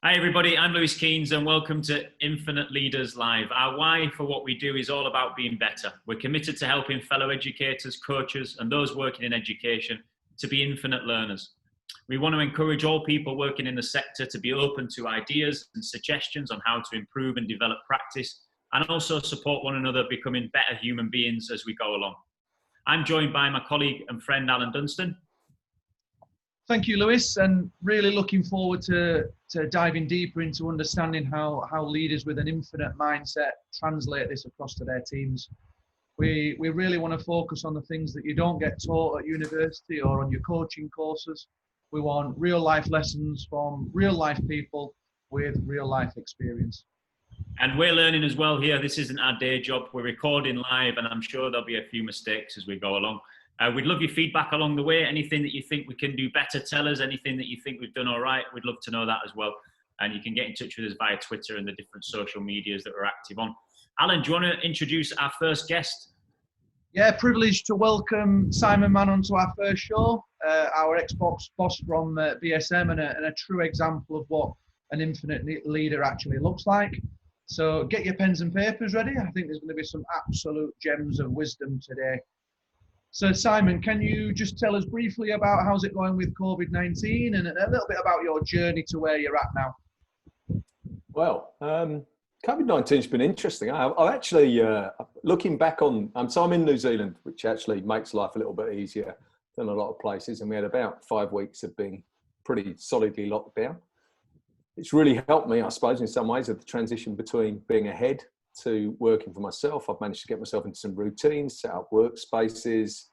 Hi everybody, I'm Lewis Keynes and welcome to Infinite Leaders Live. Our why for what we do is all about being better. We're committed to helping fellow educators, coaches and those working in education to be infinite learners. We want to encourage all people working in the sector to be open to ideas and suggestions on how to improve and develop practice, and also support one another becoming better human beings as we go along. I'm joined by my colleague and friend Alan Dunstan. Thank you, Lewis, and really looking forward to diving deeper into understanding how leaders with an infinite mindset translate this across to their teams. We really want to focus on the things that you don't get taught at university or on your coaching courses. We want real life lessons from real life people with real life experience. And we're learning as well here. This isn't our day job. We're recording live, and I'm sure there'll be a few mistakes as we go along. We'd love your feedback along the way. Anything that you think we can do better, tell us. Anything that you think we've done all right, we'd love to know that as well. And you can get in touch with us via Twitter and the different social medias that we're active on. Alan, do you want to introduce our first guest? Yeah, privileged to welcome Simon Mann onto our first show, our Xbox boss from BSM and a true example of what an infinite leader actually looks like. So get your pens and papers ready. I think there's going to be some absolute gems of wisdom today. So Simon, can you just tell us briefly about how's it going with COVID-19 and a little bit about your journey to where you're at now? Well, COVID-19's been interesting. I've actually, looking back on, so I'm in New Zealand, which actually makes life a little bit easier than a lot of places. And we had about 5 weeks of being pretty solidly locked down. It's really helped me, I suppose, in some ways, of the transition between being ahead to working for myself. I've managed to get myself into some routines, set up workspaces,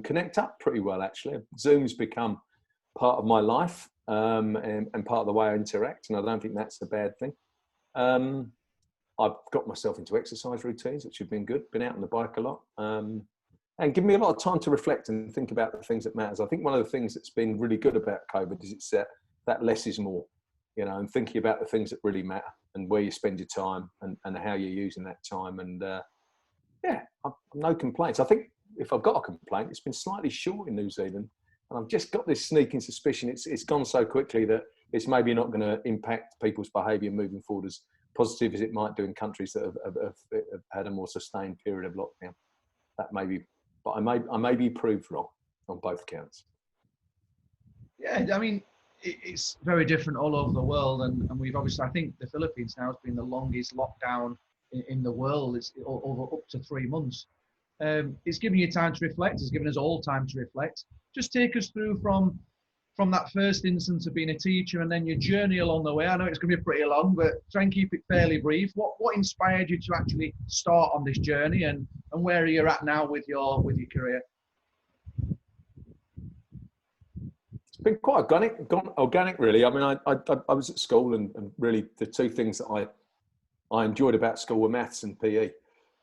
connect up pretty well, actually. Zoom's become part of my life and part of the way I interact, and I don't think that's a bad thing. I've got myself into exercise routines, which have been good, been out on the bike a lot, and given me a lot of time to reflect and think about the things that matters. I think one of the things that's been really good about COVID is it's that less is more, you know, and thinking about the things that really matter and where you spend your time and how you're using that time. And yeah, I've no complaints. I think if I've got a complaint, it's been slightly short in New Zealand. And I've just got this sneaking suspicion it's gone so quickly that it's maybe not going to impact people's behaviour moving forward as positive as it might do in countries that have had a more sustained period of lockdown. That may be, but I may be proved wrong on both counts. Yeah, I mean, it's very different all over the world, and we've obviously, I think the Philippines now has been the longest lockdown in the world. It's over up to 3 months. It's giving you time to reflect. It's given us all time to reflect. Just take us through from that first instance of being a teacher and then your journey along the way. I know it's going to be pretty long, but try and keep it fairly brief. What inspired you to actually start on this journey, and where are you at now with your career? It's been quite organic, really. I mean, I was at school, and really the two things that I enjoyed about school were maths and PE,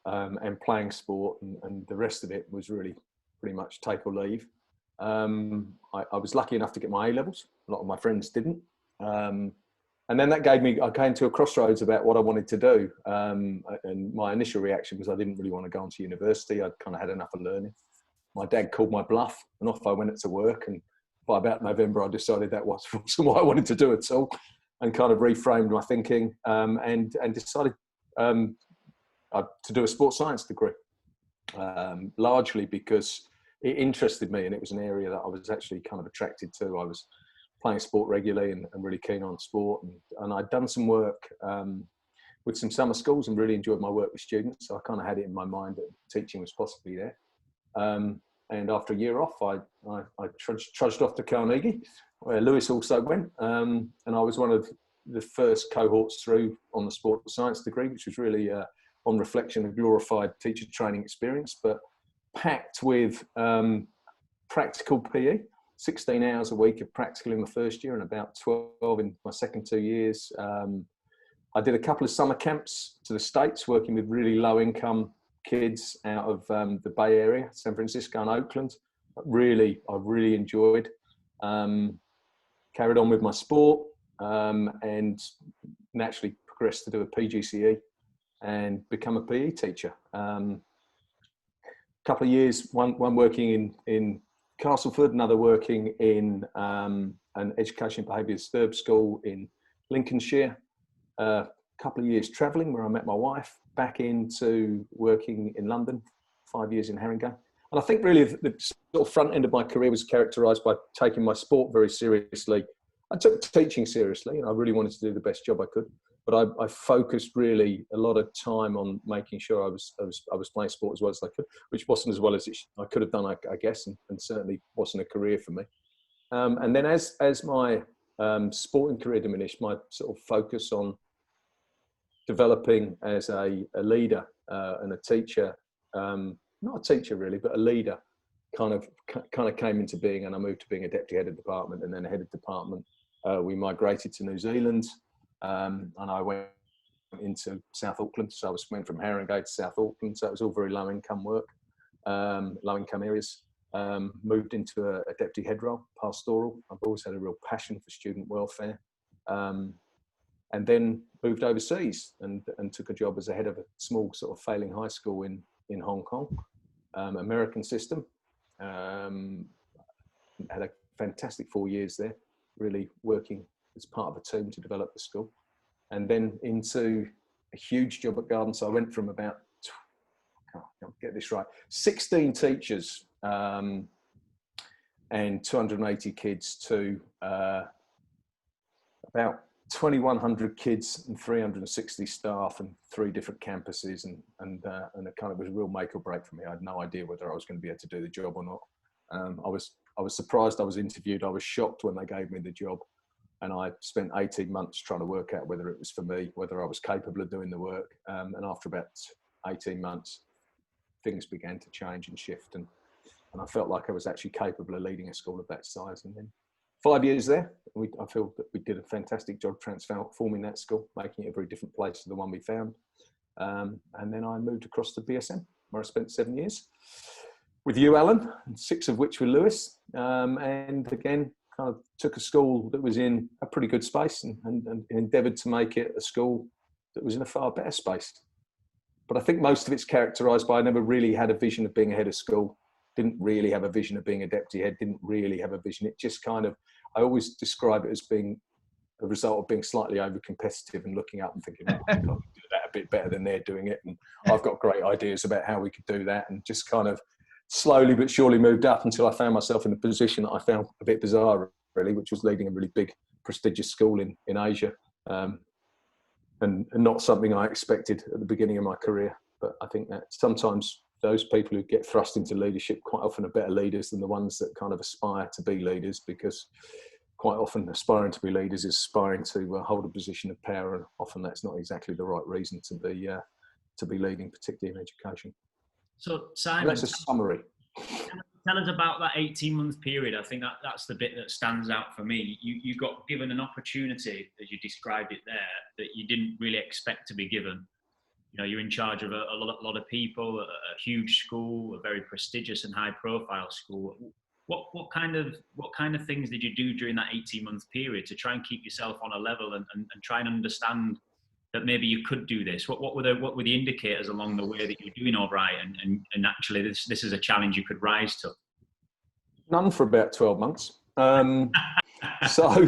and playing sport, and the rest of it was really pretty much take or leave. I was lucky enough to get my A levels. A lot of my friends didn't. And then I came to a crossroads about what I wanted to do. And my initial reaction was I didn't really want to go on to university. I'd kind of had enough of learning. My dad called my bluff, and off I went to work. And by about November, I decided that wasn't what I wanted to do at all, and kind of reframed my thinking, and decided to do a sports science degree, largely because it interested me and it was an area that I was actually kind of attracted to. I was playing sport regularly and really keen on sport, and I'd done some work with some summer schools and really enjoyed my work with students, so I kind of had it in my mind that teaching was possibly there. And after a year off, I trudged off to Carnegie, where Lewis also went, and I was one of the first cohorts through on the sports science degree, which was really, on reflection, a glorified teacher training experience, but packed with practical PE, 16 hours a week of practical in the first year and about 12 in my second 2 years. I did a couple of summer camps to the States, working with really low income kids out of the Bay Area, San Francisco and Oakland. I really enjoyed. Carried on with my sport, and naturally progressed to do a PGCE and become a PE teacher. Couple of years, one working in Castleford, another working in an education behaviour disturbed school in Lincolnshire, a couple of years travelling where I met my wife, back into working in London, 5 years in Haringey. And I think really the sort of front end of my career was characterised by taking my sport very seriously. I took teaching seriously, and I really wanted to do the best job I could. But I focused really a lot of time on making sure I was playing sport as well as I could, which wasn't as well as I could have done, I guess, and certainly wasn't a career for me. And then as my sporting career diminished, my sort of focus on developing as a leader and a teacher, not a teacher really, but a leader, kind of came into being, and I moved to being a deputy head of department and then a head of department. We migrated to New Zealand, and I went into South Auckland. So I went from Haringey to South Auckland. So it was all very low income work, low income areas. Moved into a deputy head role, pastoral. I've always had a real passion for student welfare. And then moved overseas and took a job as a head of a small sort of failing high school in Hong Kong, American system. Had a fantastic 4 years there, really working as part of a team to develop the school. And then into a huge job at Garden. So I went from about, I can't get this right, 16 teachers and 280 kids to about 2,100 kids and 360 staff and 3 different campuses, and it kind of was a real make or break for me. I had no idea whether I was going to be able to do the job or not. I was surprised I was interviewed. I was shocked when they gave me the job, and I spent 18 months trying to work out whether it was for me, whether I was capable of doing the work. And after about 18 months, things began to change and shift, and I felt like I was actually capable of leading a school of that size. And then 5 years there, I feel that we did a fantastic job transforming that school, making it a very different place to the one we found. And then I moved across to BSM, where I spent 7 years with you, Alan, and 6 of which were Lewis. And again, kind of took a school that was in a pretty good space and endeavoured to make it a school that was in a far better space. But I think most of it's characterised by I never really had a vision of being a head of school, didn't really have a vision of being a deputy head, didn't really have a vision. It just kind of, I always describe it as being a result of being slightly over competitive and looking up and thinking, oh, I think I can do that a bit better than they're doing it. And I've got great ideas about how we could do that, and just kind of slowly but surely moved up until I found myself in a position that I found a bit bizarre, really, which was leading a really big, prestigious school in Asia. And not something I expected at the beginning of my career. But I think that sometimes those people who get thrust into leadership quite often are better leaders than the ones that kind of aspire to be leaders, because quite often aspiring to be leaders is aspiring to hold a position of power, and often that's not exactly the right reason to be leading, particularly in education. So Simon, and that's a summary. Tell us about that 18-month period. I think that's the bit that stands out for me. You got given an opportunity, as you described it there, that you didn't really expect to be given. You know, you're in charge of a lot of people, a huge school, a very prestigious and high-profile school. What kind of things did you do during that 18-month period to try and keep yourself on a level and try and understand that maybe you could do this? What were the indicators along the way that you're doing all right, and actually this is a challenge you could rise to? None for about 12 months. So I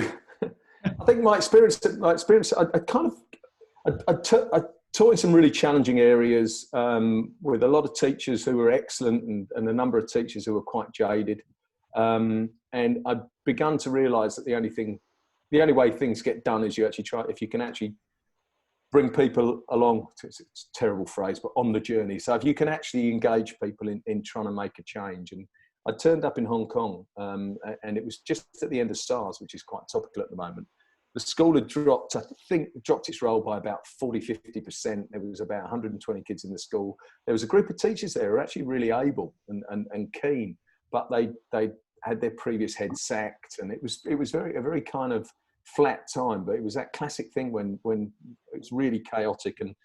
think my experience, I taught in some really challenging areas with a lot of teachers who were excellent and a number of teachers who were quite jaded. And I begun to realise that the only way things get done is you actually try, if you can actually bring people along, it's a terrible phrase, but on the journey. So if you can actually engage people in trying to make a change. And I turned up in Hong Kong and it was just at the end of SARS, which is quite topical at the moment. The school had dropped its roll by about 40-50%. There was about 120 kids in the school. There was a group of teachers there who were actually really able and keen, but they had their previous head sacked, and it was a very kind of flat time. But it was that classic thing when it's really chaotic and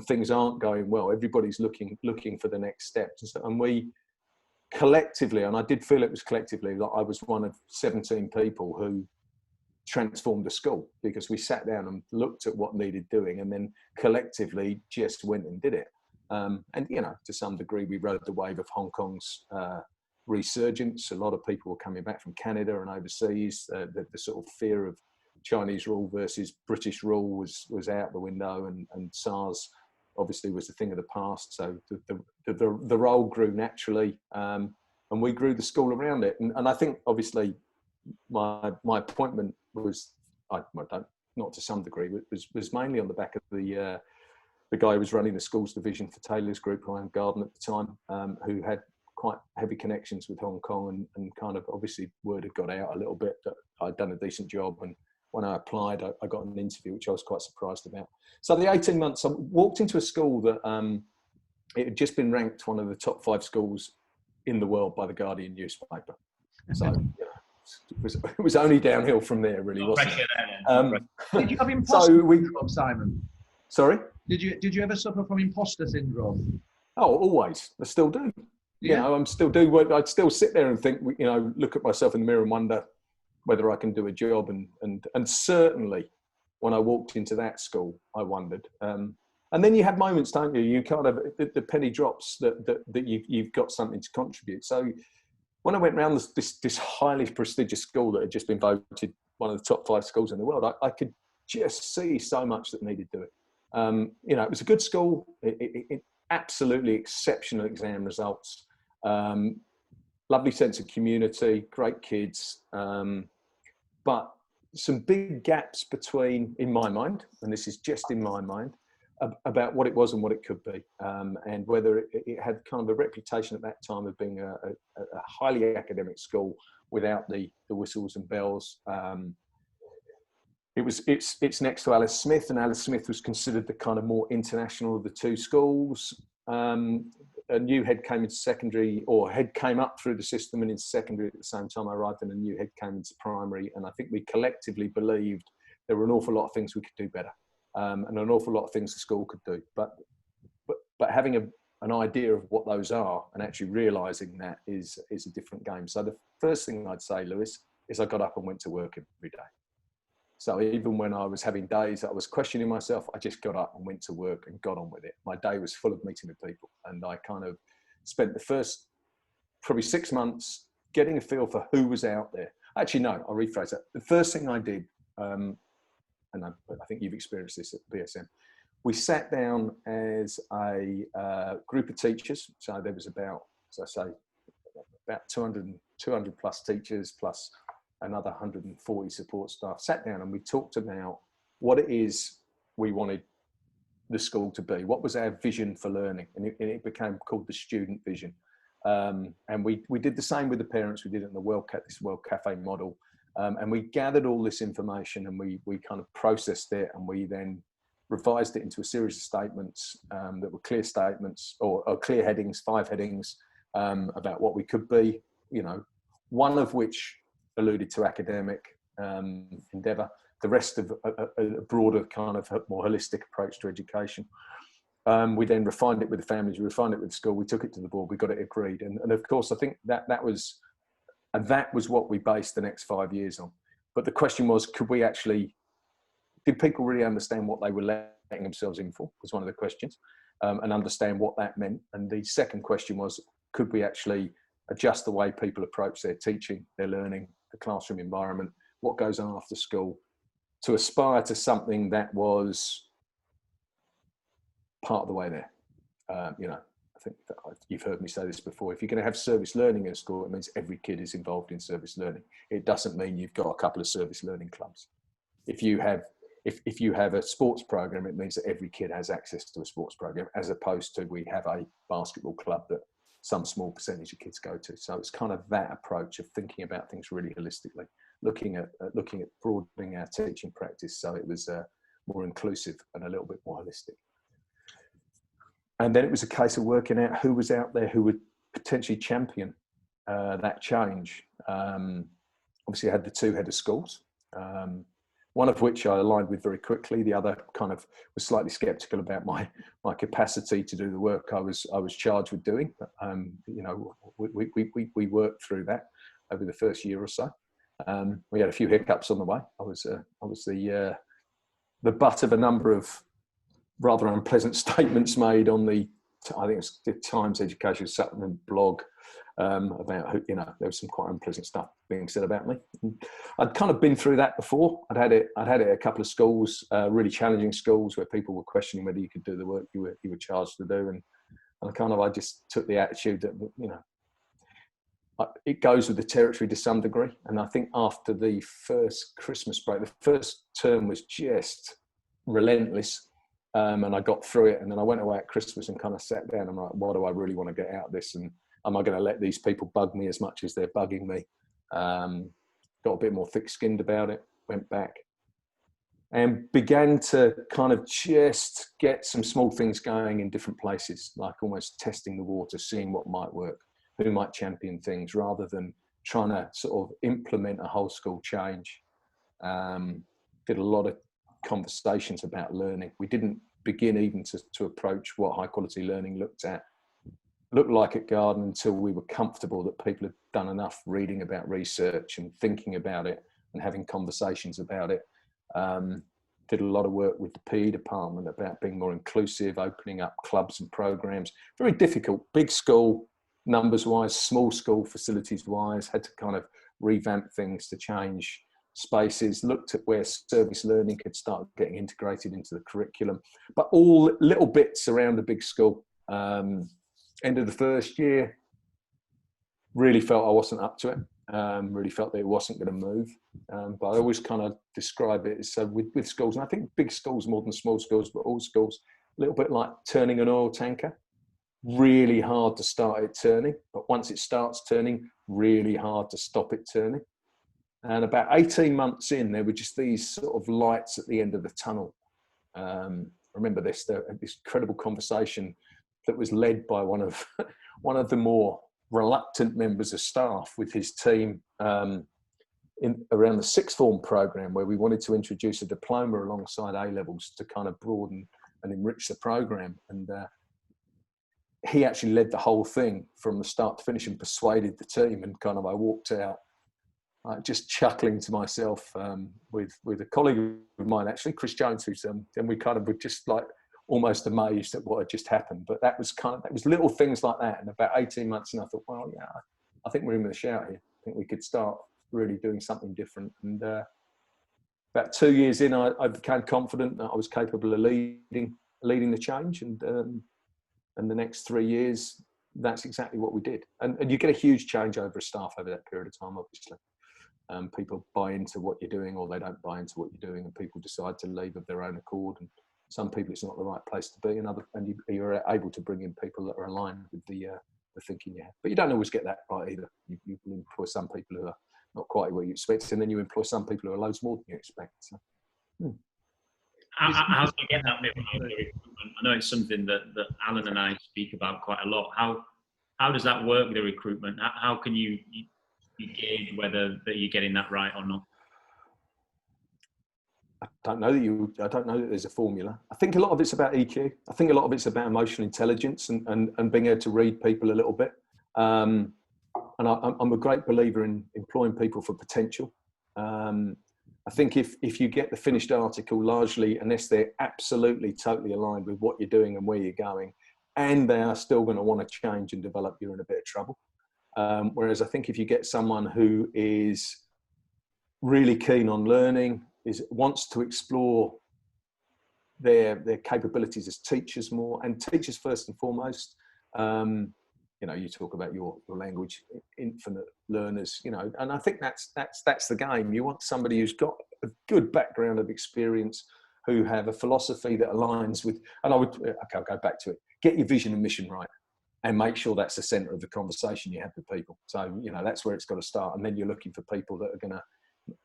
things aren't going well. Everybody's looking for the next steps, and we collectively, and I did feel it was collectively, that I was one of 17 people who transformed the school, because we sat down and looked at what needed doing and then collectively just went and did it. And, you know, to some degree, we rode the wave of Hong Kong's resurgence. A lot of people were coming back from Canada and overseas. The sort of fear of Chinese rule versus British rule was out the window, and SARS obviously was a thing of the past. So the role grew naturally, and we grew the school around it. And I think obviously my appointment was, not to some degree, was mainly on the back of the guy who was running the schools division for Taylor's Group, Ryan Garden at the time, who had quite heavy connections with Hong Kong, and kind of obviously word had got out a little bit that I'd done a decent job. And when I applied, I got an interview, which I was quite surprised about. So the 18 months, I walked into a school that it had just been ranked one of the top 5 schools in the world by the Guardian newspaper. So it was only downhill from there, really, wasn't it? Did you have imposter syndrome, Simon? Sorry? Did you ever suffer from imposter syndrome? Oh, always. I still do. Yeah. You know, I'd still sit there and think, you know, look at myself in the mirror and wonder whether I can do a job. And certainly when I walked into that school, I wondered. And then you have moments, don't you? You kind of, the penny drops that you've got something to contribute. So when I went around this highly prestigious school that had just been voted one of the top 5 schools in the world, I could just see so much that needed doing. You know, it was a good school. It absolutely exceptional exam results. Lovely sense of community, great kids. But some big gaps in my mind, and this is just in my mind, about what it was and what it could be, and whether it had kind of a reputation at that time of being a highly academic school without the whistles and bells. It's next to Alice Smith, and Alice Smith was considered the kind of more international of the 2 schools. A new head came into secondary, or head came up through the system and into secondary at the same time I arrived, and a new head came into primary. And I think we collectively believed there were an awful lot of things we could do better, and an awful lot of things the school could do. But having an idea of what those are and actually realising that is a different game. So the first thing I'd say, Lewis, is I got up and went to work every day. So even when I was having days that I was questioning myself, I just got up and went to work and got on with it. My day was full of meeting with people, and I kind of spent the first probably 6 months getting a feel for who was out there. Actually, no, I'll rephrase that. The first thing I did, and I think you've experienced this at BSM, we sat down as a group of teachers. So there was about, as I say, about 200 plus teachers, plus another 140 support staff, sat down and we talked about what it is we wanted the school to be. What was our vision for learning? And it became called the student vision. And we did the same with the parents. We did it in the this World Cafe model. And we gathered all this information, and we kind of processed it, and we then revised it into a series of statements that were clear statements or clear headings, 5 headings about what we could be, you know, one of which alluded to academic endeavour, the rest of a broader kind of more holistic approach to education. We then refined it with the families, we refined it with the school, we took it to the board, we got it agreed. And of course, I think that was what we based the next 5 years on. But the question was, did people really understand what they were letting themselves in for, was one of the questions, and understand what that meant. And the second question was, could we actually adjust the way people approach their teaching, their learning, the classroom environment, what goes on after school, to aspire to something that was part of the way there. You know, I think that you've heard me say this before. If you're going to have service learning in a school, it means every kid is involved in service learning. It doesn't mean you've got a couple of service learning clubs. If you have a sports program, it means that every kid has access to a sports program, as opposed to we have a basketball club that some small percentage of kids go to. So it's kind of that approach of thinking about things really holistically, looking at broadening our teaching practice so it was more inclusive and a little bit more holistic. And then it was a case of working out who was out there who would potentially champion that change. Obviously, I had the 2 head of schools, one of which I aligned with very quickly. The other kind of was slightly sceptical about my capacity to do the work I was charged with doing. But, you know, we worked through that over the first year or so. We had a few hiccups on the way. I was the butt of a number of rather unpleasant statements made on the I think it was the Times Education Supplement blog about, you know, there was some quite unpleasant stuff being said about me. And I'd kind of been through that before. I'd had it at a couple of schools, really challenging schools where people were questioning whether you could do the work you were charged to do. And I just took the attitude that, you know, it goes with the territory to some degree. And I think after the first Christmas break, the first term was just relentless. And I got through it. And then I went away at Christmas and kind of sat down. I'm like, what do I really want to get out of this? And am I going to let these people bug me as much as they're bugging me? Got a bit more thick-skinned about it, went back and began to kind of just get some small things going in different places, like almost testing the water, seeing what might work, who might champion things, rather than trying to sort of implement a whole school change. Did a lot of conversations about learning. We didn't begin even to approach what high quality learning looked like at Garden until we were comfortable that people had done enough reading about research and thinking about it and having conversations about it. Did a lot of work with the PE department about being more inclusive, opening up clubs and programs. Very difficult, big school, numbers wise, small school, facilities wise, had to kind of revamp things to change spaces, looked at where service learning could start getting integrated into the curriculum, but all little bits around the big school. End of the first year, really felt I wasn't up to it. Really felt that it wasn't going to move. But I always kind of describe it as with schools, and I think big schools more than small schools, but all schools, a little bit like turning an oil tanker. Really hard to start it turning, but once it starts turning, really hard to stop it turning. And about 18 months in, there were just these sort of lights at the end of the tunnel. I remember this incredible conversation that was led by one of the more reluctant members of staff with his team around the sixth form program, where we wanted to introduce a diploma alongside A levels to kind of broaden and enrich the program. And he actually led the whole thing from the start to finish and persuaded the team. And kind of I walked out just chuckling to myself with a colleague of mine, actually, Chris Jones, who's and we kind of were just like almost amazed at what had just happened. But that was little things like that. And about 18 months in, I thought, well, yeah, I think we're in with a shout here. I think we could start really doing something different. And about 2 years in, I became confident that I was capable of leading the change. And the next 3 years, that's exactly what we did. And you get a huge changeover of staff over that period of time, obviously. People buy into what you're doing, or they don't buy into what you're doing, and people decide to leave of their own accord. And some people, it's not the right place to be, and you're able to bring in people that are aligned with the thinking you have. But you don't always get that right either. You employ some people who are not quite what you expect, and then you employ some people who are loads more than you expect. So, How do you get that bit out of the recruitment? I know it's something that Alan and I speak about quite a lot. How does that work, the recruitment? How can you gauge whether that you're getting that right or not? I don't know that there's a formula. I think a lot of it's about EQ. I think a lot of it's about emotional intelligence and being able to read people a little bit. And I'm a great believer in employing people for potential. I think if you get the finished article largely, unless they're absolutely totally aligned with what you're doing and where you're going, and they are still going to want to change and develop, you're in a bit of trouble. Whereas I think if you get someone who is really keen on learning, wants to explore their capabilities as teachers more, and teachers first and foremost. You talk about your language, infinite learners, and I think that's the game. You want somebody who's got a good background of experience, who have a philosophy that aligns with, and I'll go back to it, get your vision and mission right, and make sure that's the center of the conversation you have with people. So, that's where it's got to start. And then you're looking for people that are going to,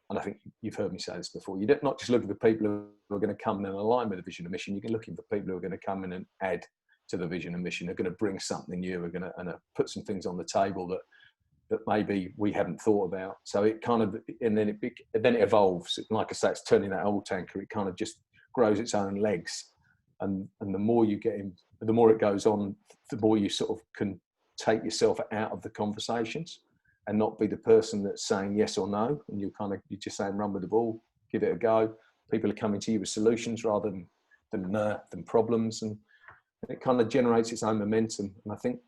and I think you've heard me say this before, you're not just looking for people who are going to come in and align with the vision and mission. You're looking for people who are going to come in and add to the vision and mission, are going to bring something new, are going to put some things on the table that maybe we haven't thought about. So it kind of, and then it evolves. Like I say, it's turning that old tanker. It kind of just grows its own legs. And the more you get in, the more it goes on, the more you sort of can take yourself out of the conversations and not be the person that's saying yes or no. And you're just saying, run with the ball, give it a go. People are coming to you with solutions rather than problems. And and it kind of generates its own momentum. And I think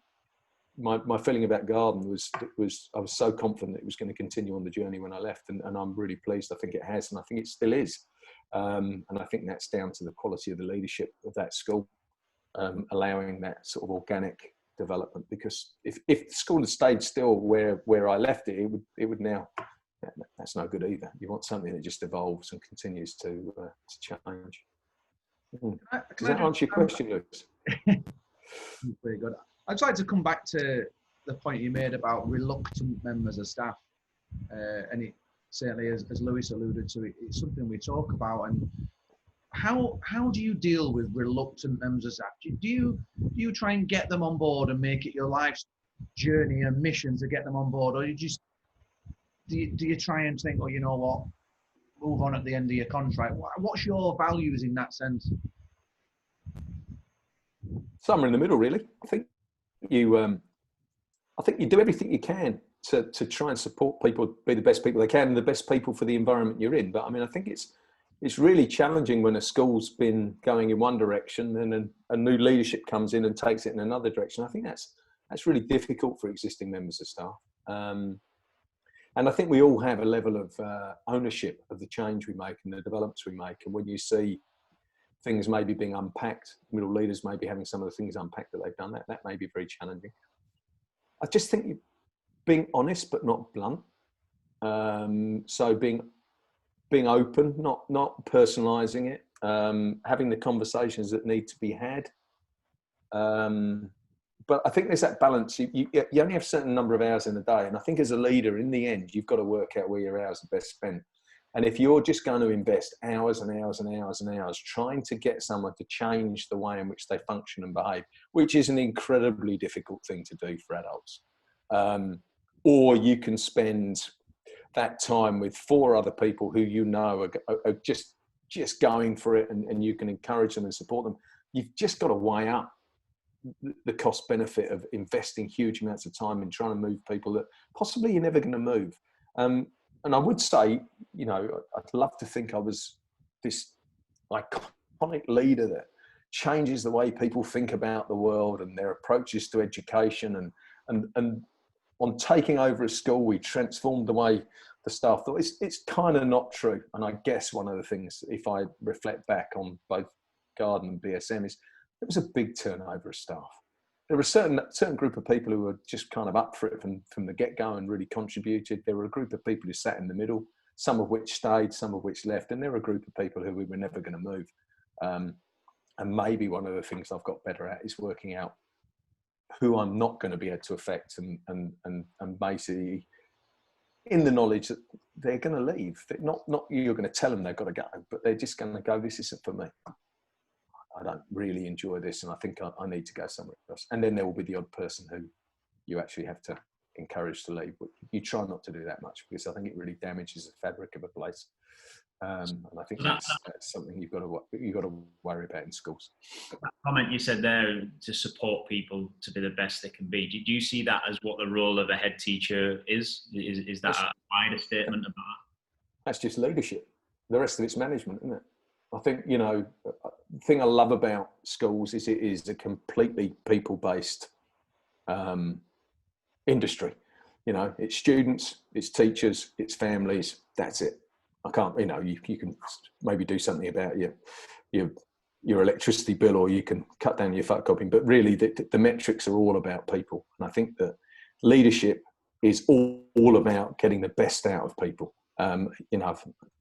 my feeling about Garden was I was so confident it was going to continue on the journey when I left, and I'm really pleased. I think it has, and I think it still is. And I think that's down to the quality of the leadership of that school, allowing that sort of organic development. Because if the school had stayed still where I left it, it would now. That's no good either. You want something that just evolves and continues to change. Does that answer your question, Lewis? Very good. I'd like to come back to the point you made about reluctant members of staff, and it certainly, as Lewis alluded to, it's something we talk about. And how do you deal with reluctant members of staff? Do you try and get them on board and make it your life's journey and mission to get them on board, or do you try and think, oh, you know what, move on at the end of your contract? What's your values in that sense? Somewhere in the middle, really. I think you do everything you can to try and support people, be the best people they can, and the best people for the environment you're in. But I mean, I think it's really challenging when a school's been going in one direction and then a new leadership comes in and takes it in another direction. I think that's really difficult for existing members of staff. And I think we all have a level of ownership of the change we make and the developments we make. And when you see things maybe being unpacked, middle leaders maybe having some of the things unpacked that they've done, that may be very challenging. I just think being honest but not blunt. So being open, not personalising it, having the conversations that need to be had. But I think there's that balance. You only have a certain number of hours in a day. And I think as a leader, in the end, you've got to work out where your hours are best spent. And if you're just going to invest hours and hours and hours and hours trying to get someone to change the way in which they function and behave, which is an incredibly difficult thing to do for adults, or you can spend that time with 4 other people who you know are just going for it, and you can encourage them and support them. You've just got to weigh up the cost benefit of investing huge amounts of time in trying to move people that possibly you're never going to move. And I would say, you know, I'd love to think I was this iconic leader that changes the way people think about the world and their approaches to education. And on taking over a school, we transformed the way the staff thought. It's kind of not true. And I guess one of the things, if I reflect back on both Garden and BSM, is it was a big turnover of staff. There were a certain group of people who were just kind of up for it from the get-go and really contributed. There were a group of people who sat in the middle, some of which stayed, some of which left. And there were a group of people who we were never going to move. And maybe one of the things I've got better at is working out who I'm not going to be able to affect, and basically in the knowledge that they're going to leave. Not you're going to tell them they've got to go, but they're just going to go, this isn't for me. I don't really enjoy this, and I think I need to go somewhere else. And then there will be the odd person who you actually have to encourage to leave. But you try not to do that much, because I think it really damages the fabric of a place. And I think that's something you've got to worry about in schools. That comment you said there, to support people to be the best they can be. Do you see that as what the role of a head teacher is? Is that a wider statement about that? That's just leadership. The rest of it's management, isn't it? I think, you know, the thing I love about schools is it is a completely people-based industry. You know, it's students, it's teachers, it's families. That's it. I can't, you know, you can maybe do something about your electricity bill, or you can cut down your photocopying, but really the metrics are all about people. And I think that leadership is all about getting the best out of people. You know,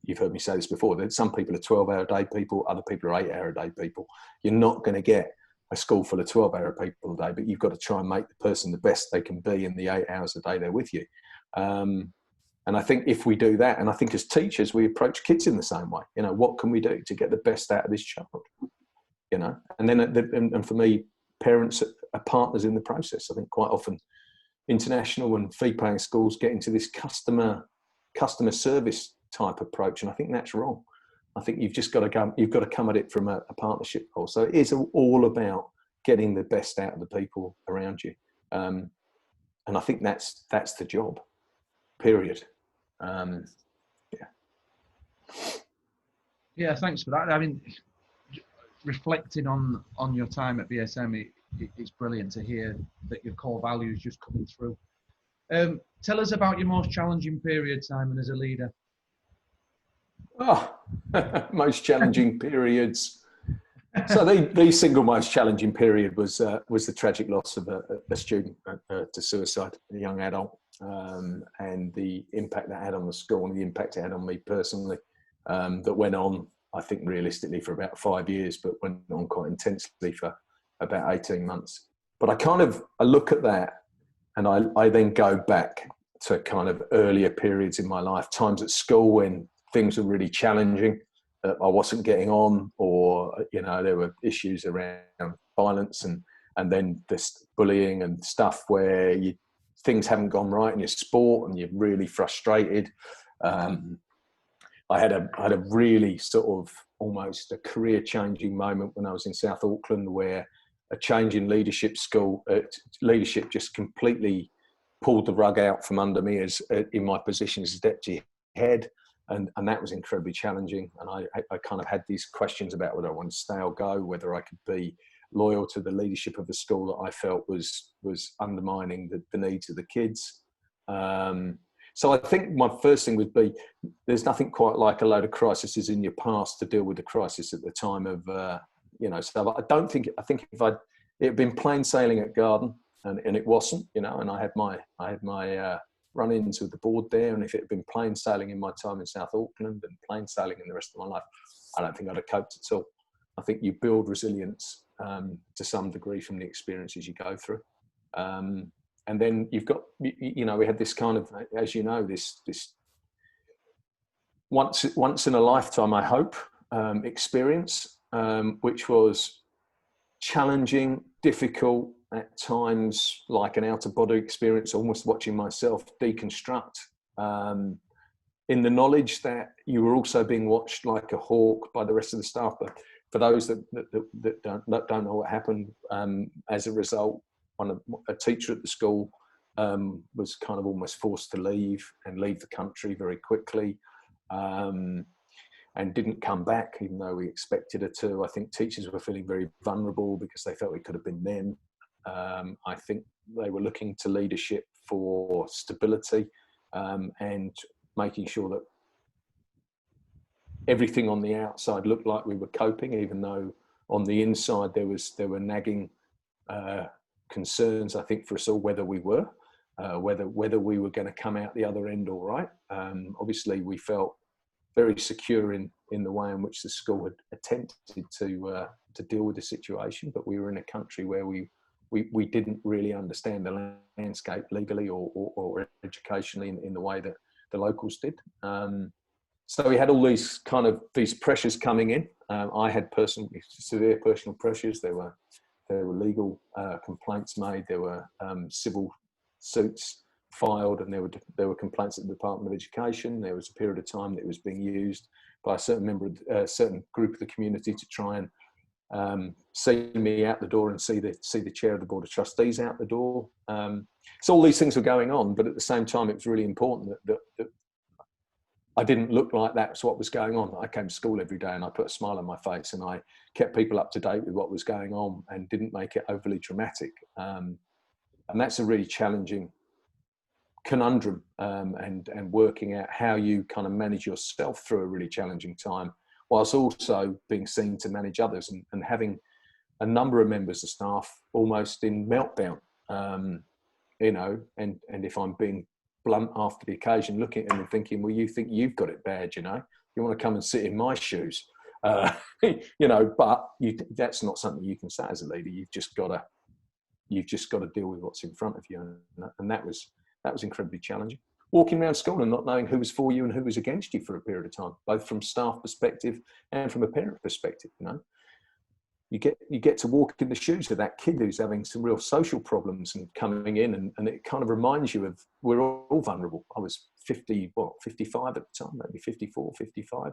you've heard me say this before, that some people are 12-hour-a-day people, other people are 8-hour-a-day people. You're not going to get a school full of 12-hour people a day, but you've got to try and make the person the best they can be in the 8 hours a day they're with you. And I think if we do that, and I think as teachers, we approach kids in the same way. You know, what can we do to get the best out of this child? You know, and then and for me, parents are partners in the process. I think quite often international and fee-paying schools get into this customer service type approach, and I think that's wrong. I think you've just got to come at it from a partnership role. So it is all about getting the best out of the people around you, and I think that's the job. Period. Yeah, thanks for that. I mean, reflecting on your time at BSM, it's brilliant to hear that your core values just coming through. Tell us about your most challenging period, Simon, as a leader. Oh, most challenging periods. So the single most challenging period was the tragic loss of a student to suicide, a young adult, and the impact that had on the school and the impact it had on me personally. That went on, I think, realistically for about 5 years, but went on quite intensely for about 18 months. But I look at that, and I then go back to kind of earlier periods in my life, times at school when things were really challenging. I wasn't getting on, or there were issues around violence and then this bullying and stuff where things haven't gone right in your sport and you're really frustrated. I had a really sort of almost a career changing moment when I was in South Auckland, where a change in leadership just completely pulled the rug out from under me as in my position as deputy head. And that was incredibly challenging. And I kind of had these questions about whether I wanted to stay or go, whether I could be loyal to the leadership of the school that I felt was undermining the needs of the kids. So I think my first thing would be, there's nothing quite like a load of crises in your past to deal with the crisis at the time of, so I think if it had been plain sailing at Garden, and it wasn't, and I had my run-ins with the board there, and if it had been plain sailing in my time in South Auckland and plain sailing in the rest of my life, I don't think I'd have coped at all. I think you build resilience to some degree from the experiences you go through. And then you've got, we had this kind of, as you know, this once in a lifetime, I hope, experience, which was challenging, difficult, at times like an out-of-body experience, almost watching myself deconstruct, in the knowledge that you were also being watched like a hawk by the rest of the staff. But for those that don't know what happened, as a result, a teacher at the school was kind of almost forced to leave the country very quickly, and didn't come back, even though we expected her to. I think teachers were feeling very vulnerable because they felt it could have been them. I think they were looking to leadership for stability, and making sure that everything on the outside looked like we were coping, even though on the inside there were nagging concerns, I think, for us all, whether we were going to come out the other end all right. Obviously, we felt very secure in the way in which the school had attempted to deal with the situation, but we were in a country where we didn't really understand the landscape legally or educationally in the way that the locals did. So we had all these pressures coming in. I had severe personal pressures. There were legal complaints made. There were civil suits filed, and there were complaints at the Department of Education. There was a period of time that it was being used by a certain group of the community to try and see me out the door and see the chair of the Board of Trustees out the door. So all these things were going on, but at the same time, it was really important that I didn't look like that's what was going on. I came to school every day and I put a smile on my face, and I kept people up to date with what was going on and didn't make it overly dramatic. And that's a really challenging conundrum, and working out how you kind of manage yourself through a really challenging time, whilst also being seen to manage others, and having a number of members of staff almost in meltdown, and if I'm being blunt after the occasion, looking at them and thinking, well, you think you've got it bad, you want to come and sit in my shoes, but that's not something you can say as a leader. You've just got to deal with what's in front of you, and that was incredibly challenging. Walking around school and not knowing who was for you and who was against you for a period of time, both from staff perspective and from a parent perspective. You get to walk in the shoes of that kid who's having some real social problems and coming in, and it kind of reminds you of, we're all vulnerable. I was 55 at the time, maybe 54, 55.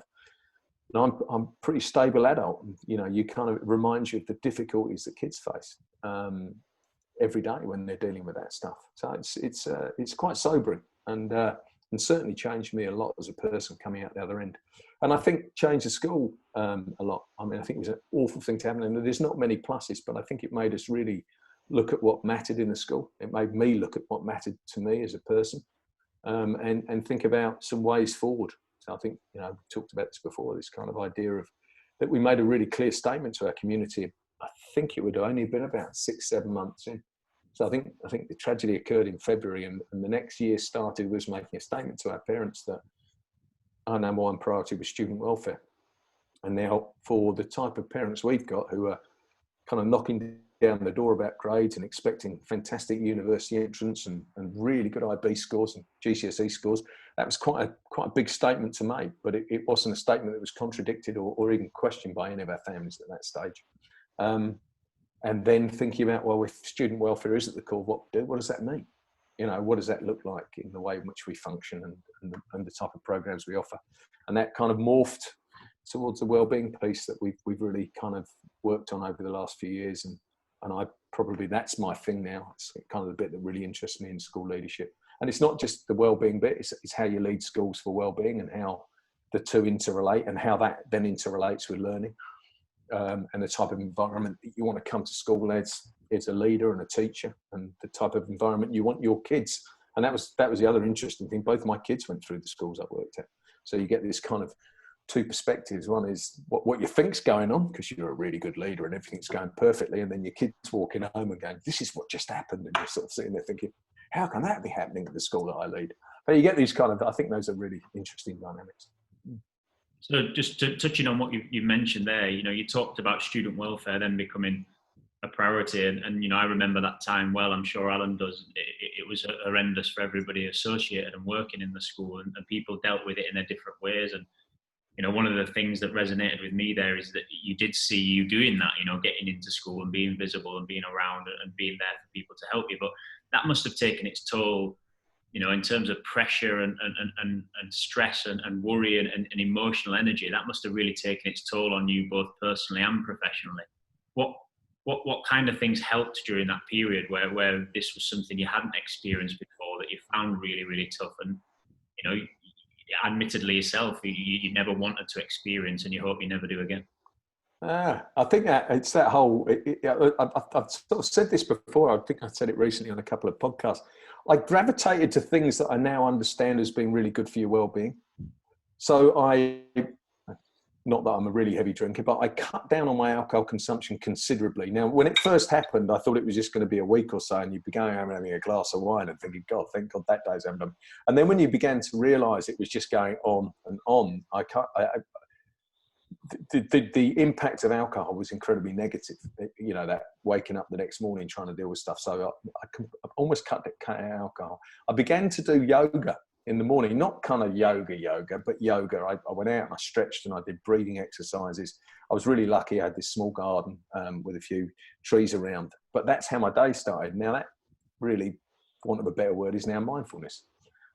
And I'm a pretty stable adult. You kind of, it reminds you of the difficulties that kids face every day when they're dealing with that stuff. So it's quite sobering. And and certainly changed me a lot as a person coming out the other end. And I think changed the school a lot. I mean, I think it was an awful thing to happen, and there's not many pluses, but I think it made us really look at what mattered in the school. It made me look at what mattered to me as a person, and think about some ways forward. So I think, you know, we talked about this before, this kind of idea of that we made a really clear statement to our community. I think it would have only been about 6-7 months in. So I think the tragedy occurred in February, and the next year started was making a statement to our parents that our number one priority was student welfare. And now for the type of parents we've got who are kind of knocking down the door about grades and expecting fantastic university entrance and really good IB scores and GCSE scores, that was quite a big statement to make, but it wasn't a statement that was contradicted or even questioned by any of our families at that stage. And then thinking about, well, if student welfare is at the core of what we do, what does that mean? You know, what does that look like in the way in which we function and the type of programs we offer? And that kind of morphed towards the wellbeing piece that we've really kind of worked on over the last few years. And I probably, that's my thing now. It's kind of the bit that really interests me in school leadership. And it's not just the wellbeing bit, it's how you lead schools for wellbeing and how the two interrelate and how that then interrelates with learning. And the type of environment that you want to come to school as a leader and a teacher, and the type of environment you want your kids. And that was the other interesting thing. Both my kids went through the schools I worked at. So you get this kind of two perspectives. One is what you think's going on because you're a really good leader and everything's going perfectly. And then your kids walking home and going, this is what just happened. And you're sort of sitting there thinking, how can that be happening at the school that I lead? But you get these kind of, I think those are really interesting dynamics. So just touching on what you mentioned there, you know, you talked about student welfare then becoming a priority. And you know, I remember that time well, I'm sure Alan does. It was horrendous for everybody associated and working in the school, and people dealt with it in their different ways. And, you know, one of the things that resonated with me there is that you did see you doing that, you know, getting into school and being visible and being around and being there for people to help you. But that must have taken its toll, you know, in terms of pressure and stress and worry and emotional energy. That must have really taken its toll on you both personally and professionally. What kind of things helped during that period where this was something you hadn't experienced before that you found really, really tough, and, you know, admittedly yourself, you never wanted to experience and you hope you never do again? I think that it's that whole, I've sort of said this before, I think I said it recently on a couple of podcasts. I gravitated to things that I now understand as being really good for your well-being. So not that I'm a really heavy drinker, but I cut down on my alcohol consumption considerably. Now, when it first happened, I thought it was just going to be a week or so, and you'd be going home and having a glass of wine and thinking, God, thank God that day's over. And then when you began to realise it was just going on and on, the impact of alcohol was incredibly negative. You know, that waking up the next morning trying to deal with stuff. So I almost cut out alcohol. I began to do yoga in the morning, not kind of yoga, but yoga. I went out and I stretched and I did breathing exercises. I was really lucky. I had this small garden with a few trees around, but that's how my day started. Now that really, for want of a better word, is now mindfulness.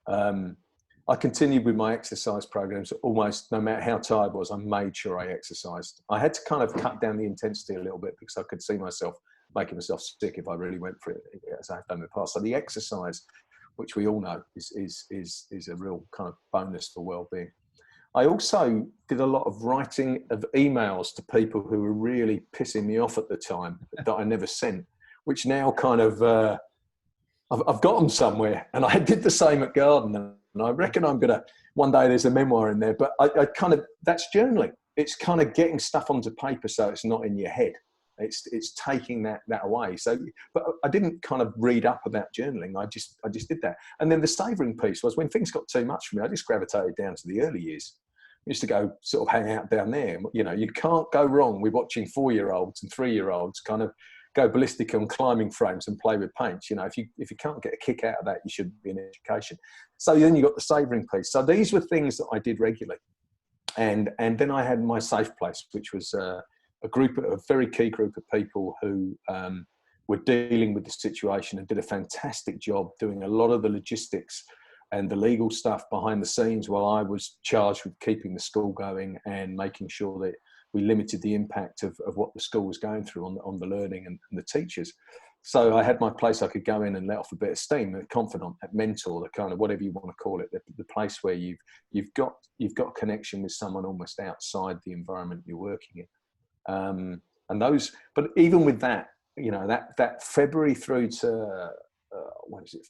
I continued with my exercise programs almost no matter how tired I was. I made sure I exercised. I had to kind of cut down the intensity a little bit because I could see myself making myself sick if I really went for it, as I've done in the past. So the exercise, which we all know is a real kind of bonus for well-being. I also did a lot of writing of emails to people who were really pissing me off at the time that I never sent, which now kind of, I've got them somewhere. And I did the same at Garden. And I reckon I'm going to, one day there's a memoir in there, but I kind of, that's journaling. It's kind of getting stuff onto paper so it's not in your head. It's taking that away. So, but I didn't kind of read up about journaling. I just did that. And then the savouring piece was when things got too much for me, I just gravitated down to the early years. I used to go sort of hang out down there. You know, you can't go wrong with watching 4-year-olds and 3-year-olds kind of go ballistic on climbing frames and play with paints. You know, if you can't get a kick out of that, you shouldn't be in education. So then you got the savouring piece. So these were things that I did regularly. And then I had my safe place, which was a very key group of people who were dealing with the situation and did a fantastic job doing a lot of the logistics and the legal stuff behind the scenes while I was charged with keeping the school going and making sure that we limited the impact of what the school was going through on the learning and the teachers. So I had my place I could go in and let off a bit of steam, a confidant, a mentor, the kind of whatever you want to call it, the place where you've got a connection with someone almost outside the environment you're working in. And those, but even with that, you know, that February through to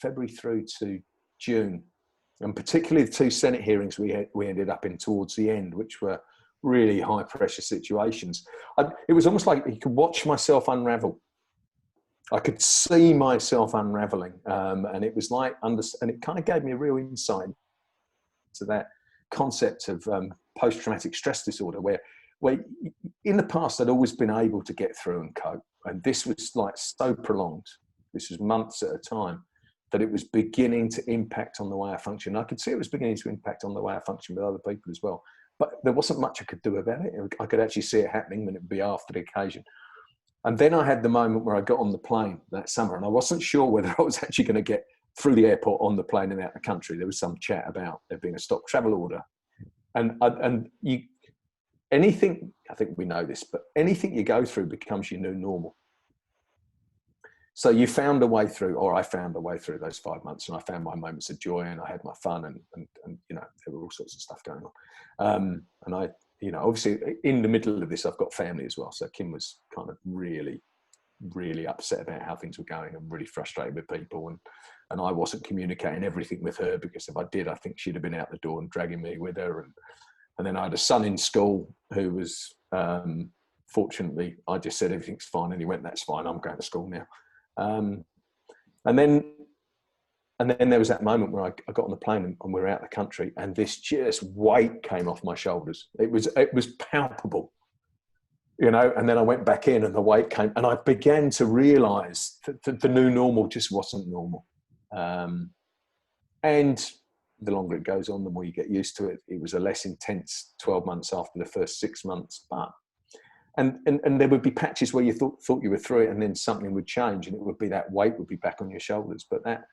February through to June, and particularly the 2 Senate hearings we ended up in towards the end, which were really high pressure situations. It was almost like you could watch myself unravel. I could see myself unraveling, and it was like and it kind of gave me a real insight to that concept of post-traumatic stress disorder, where in the past I'd always been able to get through and cope, and this was like so prolonged. This was months at a time, that it was beginning to impact on the way I function. I could see it was beginning to impact on the way I function with other people as well, but there wasn't much I could do about it. I could actually see it happening when it would be after the occasion. And then I had the moment where I got on the plane that summer, and I wasn't sure whether I was actually going to get through the airport on the plane and out the country. There was some chat about there being a stop travel order. Anything, I think we know this, but anything you go through becomes your new normal. So you found a way through, or I found a way through those 5 months, and I found my moments of joy, and I had my fun, and you know, there were all sorts of stuff going on. And I, you know, obviously in the middle of this, I've got family as well. So Kim was kind of really, really upset about how things were going and really frustrated with people. And I wasn't communicating everything with her, because if I did, I think she'd have been out the door and dragging me with her. And then I had a son in school who was, fortunately, I just said, everything's fine. And he went, that's fine, I'm going to school now. And then there was that moment where I got on the plane and we were out of the country, and this just weight came off my shoulders. It was palpable, you know. And then I went back in, and the weight came, and I began to realise that the new normal just wasn't normal. And the longer it goes on, the more you get used to it. It was a less intense 12 months after the first 6 months, but and there would be patches where you thought you were through it, and then something would change, and it would be that weight would be back on your shoulders. But that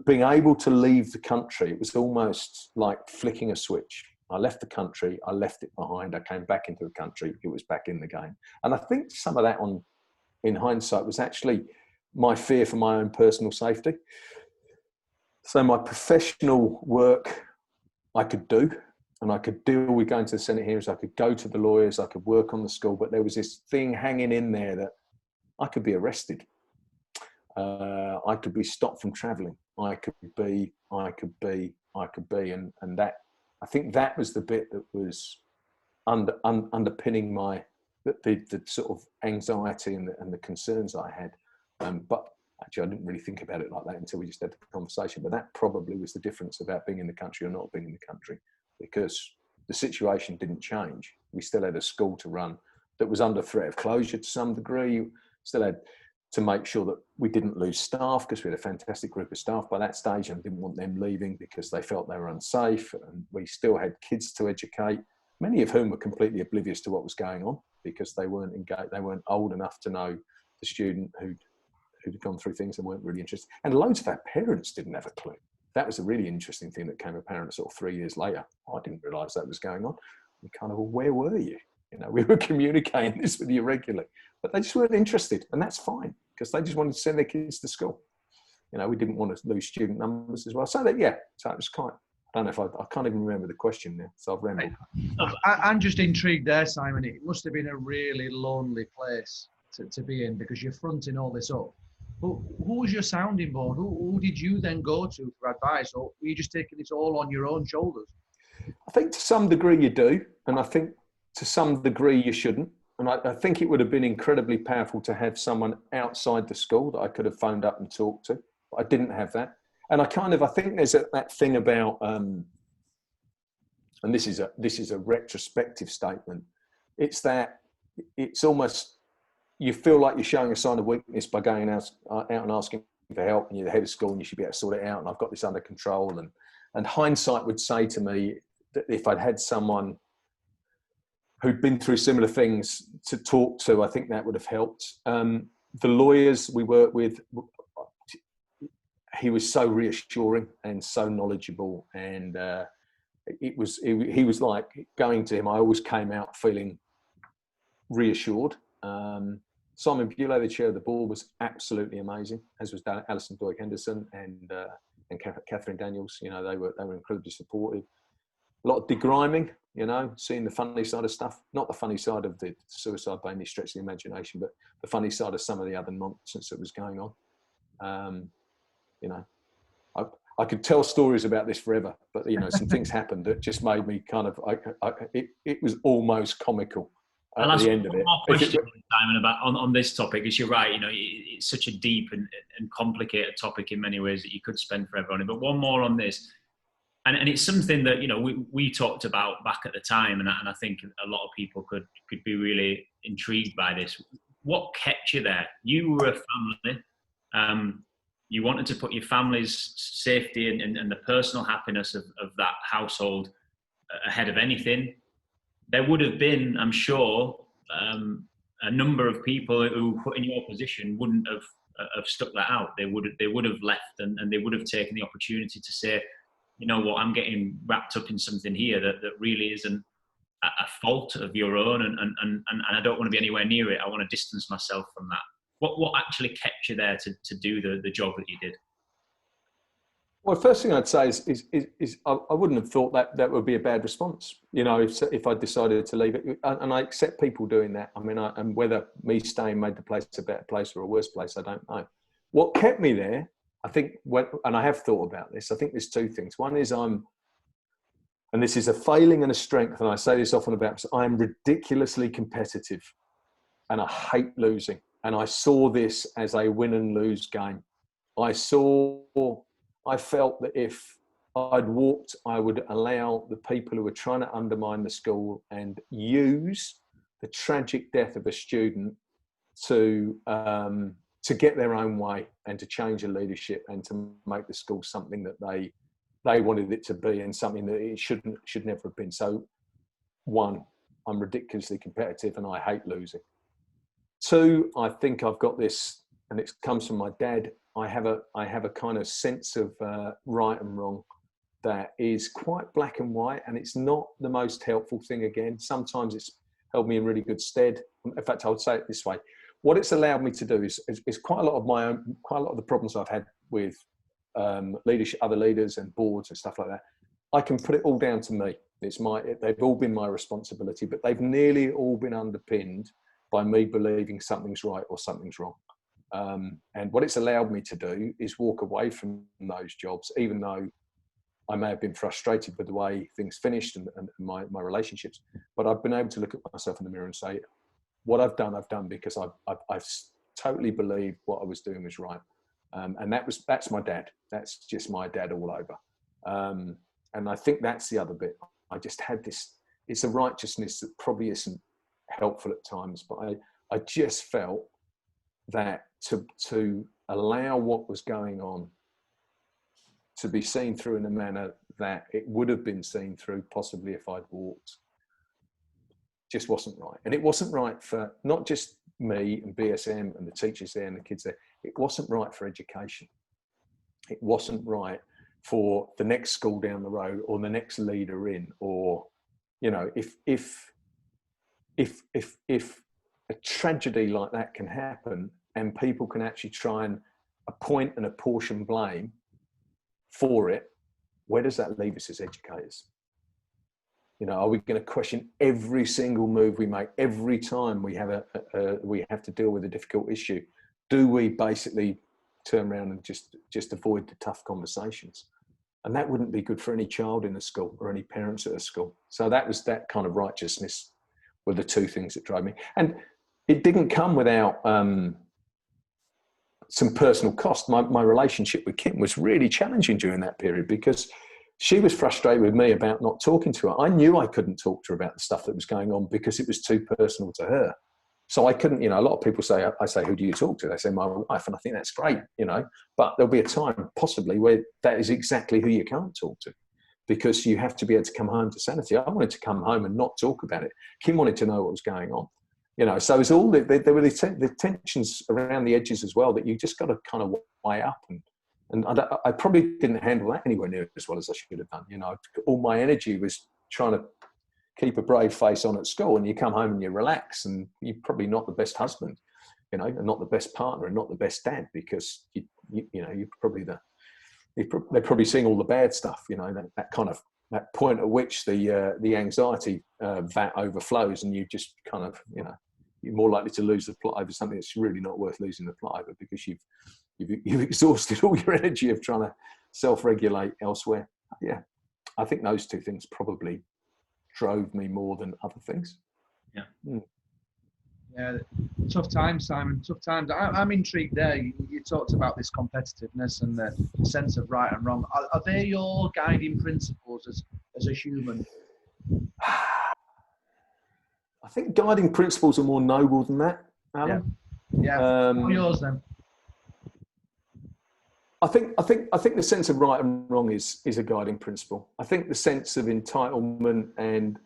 being able to leave the country, it was almost like flicking a switch. I left the country, I left it behind, I came back into the country, it was back in the game. And I think some of that, in hindsight, was actually my fear for my own personal safety. So my professional work I could do, and I could deal with going to the Senate hearings, I could go to the lawyers, I could work on the school, but there was this thing hanging in there that I could be arrested. I could be stopped from traveling. I could be, and that, I think that was the bit that was underpinning the sort of anxiety and the concerns I had. But actually, I didn't really think about it like that until we just had the conversation. But that probably was the difference about being in the country or not being in the country, because the situation didn't change. We still had a school to run that was under threat of closure to some degree. Still had to make sure that we didn't lose staff, because we had a fantastic group of staff by that stage, and didn't want them leaving because they felt they were unsafe. And we still had kids to educate, many of whom were completely oblivious to what was going on, because they weren't engaged, they weren't old enough to know the student who'd gone through things and weren't really interested. And loads of our parents didn't have a clue. That was a really interesting thing that came apparent sort of 3 years later. I didn't realise that was going on. We kind of, well, where were you? You know, we were communicating this with you regularly, but they just weren't interested, and that's fine, because they just wanted to send their kids to school. You know, we didn't want to lose student numbers as well. So that, yeah, so it was quite, I don't know if I can't even remember the question now, so I've rambled. I'm just intrigued there, Simon. It must have been a really lonely place to be in, because you're fronting all this up. But who was your sounding board? Who did you then go to for advice? Or were you just taking it all on your own shoulders? I think to some degree you do, and I think to some degree you shouldn't. And I think it would have been incredibly powerful to have someone outside the school that I could have phoned up and talked to. But I didn't have that. And I think there's that thing about, and this is a retrospective statement. It's that it's almost, you feel like you're showing a sign of weakness by going out and asking for help, and you're the head of school and you should be able to sort it out, and I've got this under control. And hindsight would say to me that if I'd had someone who'd been through similar things to talk to, I think that would have helped. The lawyers we worked with, he was so reassuring and so knowledgeable, and he was like, going to him, I always came out feeling reassured. Simon Bewley, the chair of the board, was absolutely amazing, as was Alison Doig Henderson and Catherine Daniels. You know, they were incredibly supportive. A lot of degriming, you know, seeing the funny side of stuff, not the funny side of the suicide by any stretch of the imagination, but the funny side of some of the other nonsense that was going on. You know, I could tell stories about this forever, but, you know, some things happened that just made me kind of, it was almost comical at the end of it. More question, Simon, about on this topic, because you're right, you know, it's such a deep and complicated topic in many ways that you could spend forever on it. But one more on this. And it's something that, you know, we talked about back at the time, and I think a lot of people could be really intrigued by this. What kept you there? You were a family. You wanted to put your family's safety and the personal happiness of that household ahead of anything. There would have been, I'm sure, a number of people who put in your position wouldn't have stuck that out. They would have left, and they would have taken the opportunity to say, you know what, I'm getting wrapped up in something here that really isn't a fault of your own, and I don't want to be anywhere near it. I want to distance myself from that. What actually kept you there to do the job that you did? Well, the first thing I'd say is I wouldn't have thought that would be a bad response. You know, if I decided to leave it, and I accept people doing that. I mean, and whether me staying made the place a better place or a worse place, I don't know. What kept me there, I think, and I have thought about this, I think there's two things. One is and this is a failing and a strength, and I say this often about, I'm ridiculously competitive and I hate losing. And I saw this as a win and lose game. I felt that if I'd walked, I would allow the people who were trying to undermine the school and use the tragic death of a student to get their own way and to change the leadership and to make the school something that they wanted it to be and something that it should never have been. So, one, I'm ridiculously competitive and I hate losing. Two, I think I've got this, and it comes from my dad. I have a kind of sense of right and wrong that is quite black and white, and it's not the most helpful thing. Again, sometimes it's held me in really good stead. In fact, I would say it this way: what it's allowed me to do is quite a lot of the problems I've had with leadership, other leaders, and boards and stuff like that. I can put it all down to me. They've all been my responsibility, but they've nearly all been underpinned by me believing something's right or something's wrong. And what it's allowed me to do is walk away from those jobs, even though I may have been frustrated with the way things finished and my relationships. But I've been able to look at myself in the mirror and say, what I've done because I've totally believed what I was doing was right. And that's my dad. That's just my dad all over. And I think that's the other bit. I just had this, it's a righteousness that probably isn't helpful at times, but I just felt that to allow what was going on to be seen through in a manner that it would have been seen through possibly if I'd walked just wasn't right. And it wasn't right for not just me and BSM and the teachers there and the kids there. It wasn't right for education. It wasn't right for the next school down the road or the next leader in, or, you know, if a tragedy like that can happen and people can actually try and appoint and apportion blame for it, where does that leave us as educators? You know, are we going to question every single move we make every time we have we have to deal with a difficult issue? Do we basically turn around and just avoid the tough conversations? And that wouldn't be good for any child in a school or any parents at a school. So that was that kind of righteousness were the two things that drove me. And it didn't come without some personal cost. My relationship with Kim was really challenging during that period because she was frustrated with me about not talking to her. I knew I couldn't talk to her about the stuff that was going on because it was too personal to her. So I couldn't, you know, a lot of people say, I say, who do you talk to? They say, my wife. And I think that's great, you know, but there'll be a time possibly where that is exactly who you can't talk to, because you have to be able to come home to sanity. I wanted to come home and not talk about it. Kim wanted to know what was going on, you know, so it's all, there were the tensions around the edges as well that you just got to kind of weigh up. And I probably didn't handle that anywhere near as well as I should have done. You know, all my energy was trying to keep a brave face on at school, and you come home and you relax, and you're probably not the best husband you know, and not the best partner and not the best dad, because you're probably they're probably seeing all the bad stuff, you know, that kind of, that point at which the anxiety vat overflows, and you just kind of, you know, you're more likely to lose the plot over something that's really not worth losing the plot over, because you've exhausted all your energy of trying to self-regulate elsewhere. Yeah, I think those two things probably drove me more than other things. Yeah. Yeah, tough times, Simon. Tough times. I'm intrigued there. You talked about this competitiveness and the sense of right and wrong. Are they your guiding principles as a human? I think guiding principles are more noble than that, Alan. Yeah. What are yours then? I think the sense of right and wrong is a guiding principle. I think the sense of entitlement and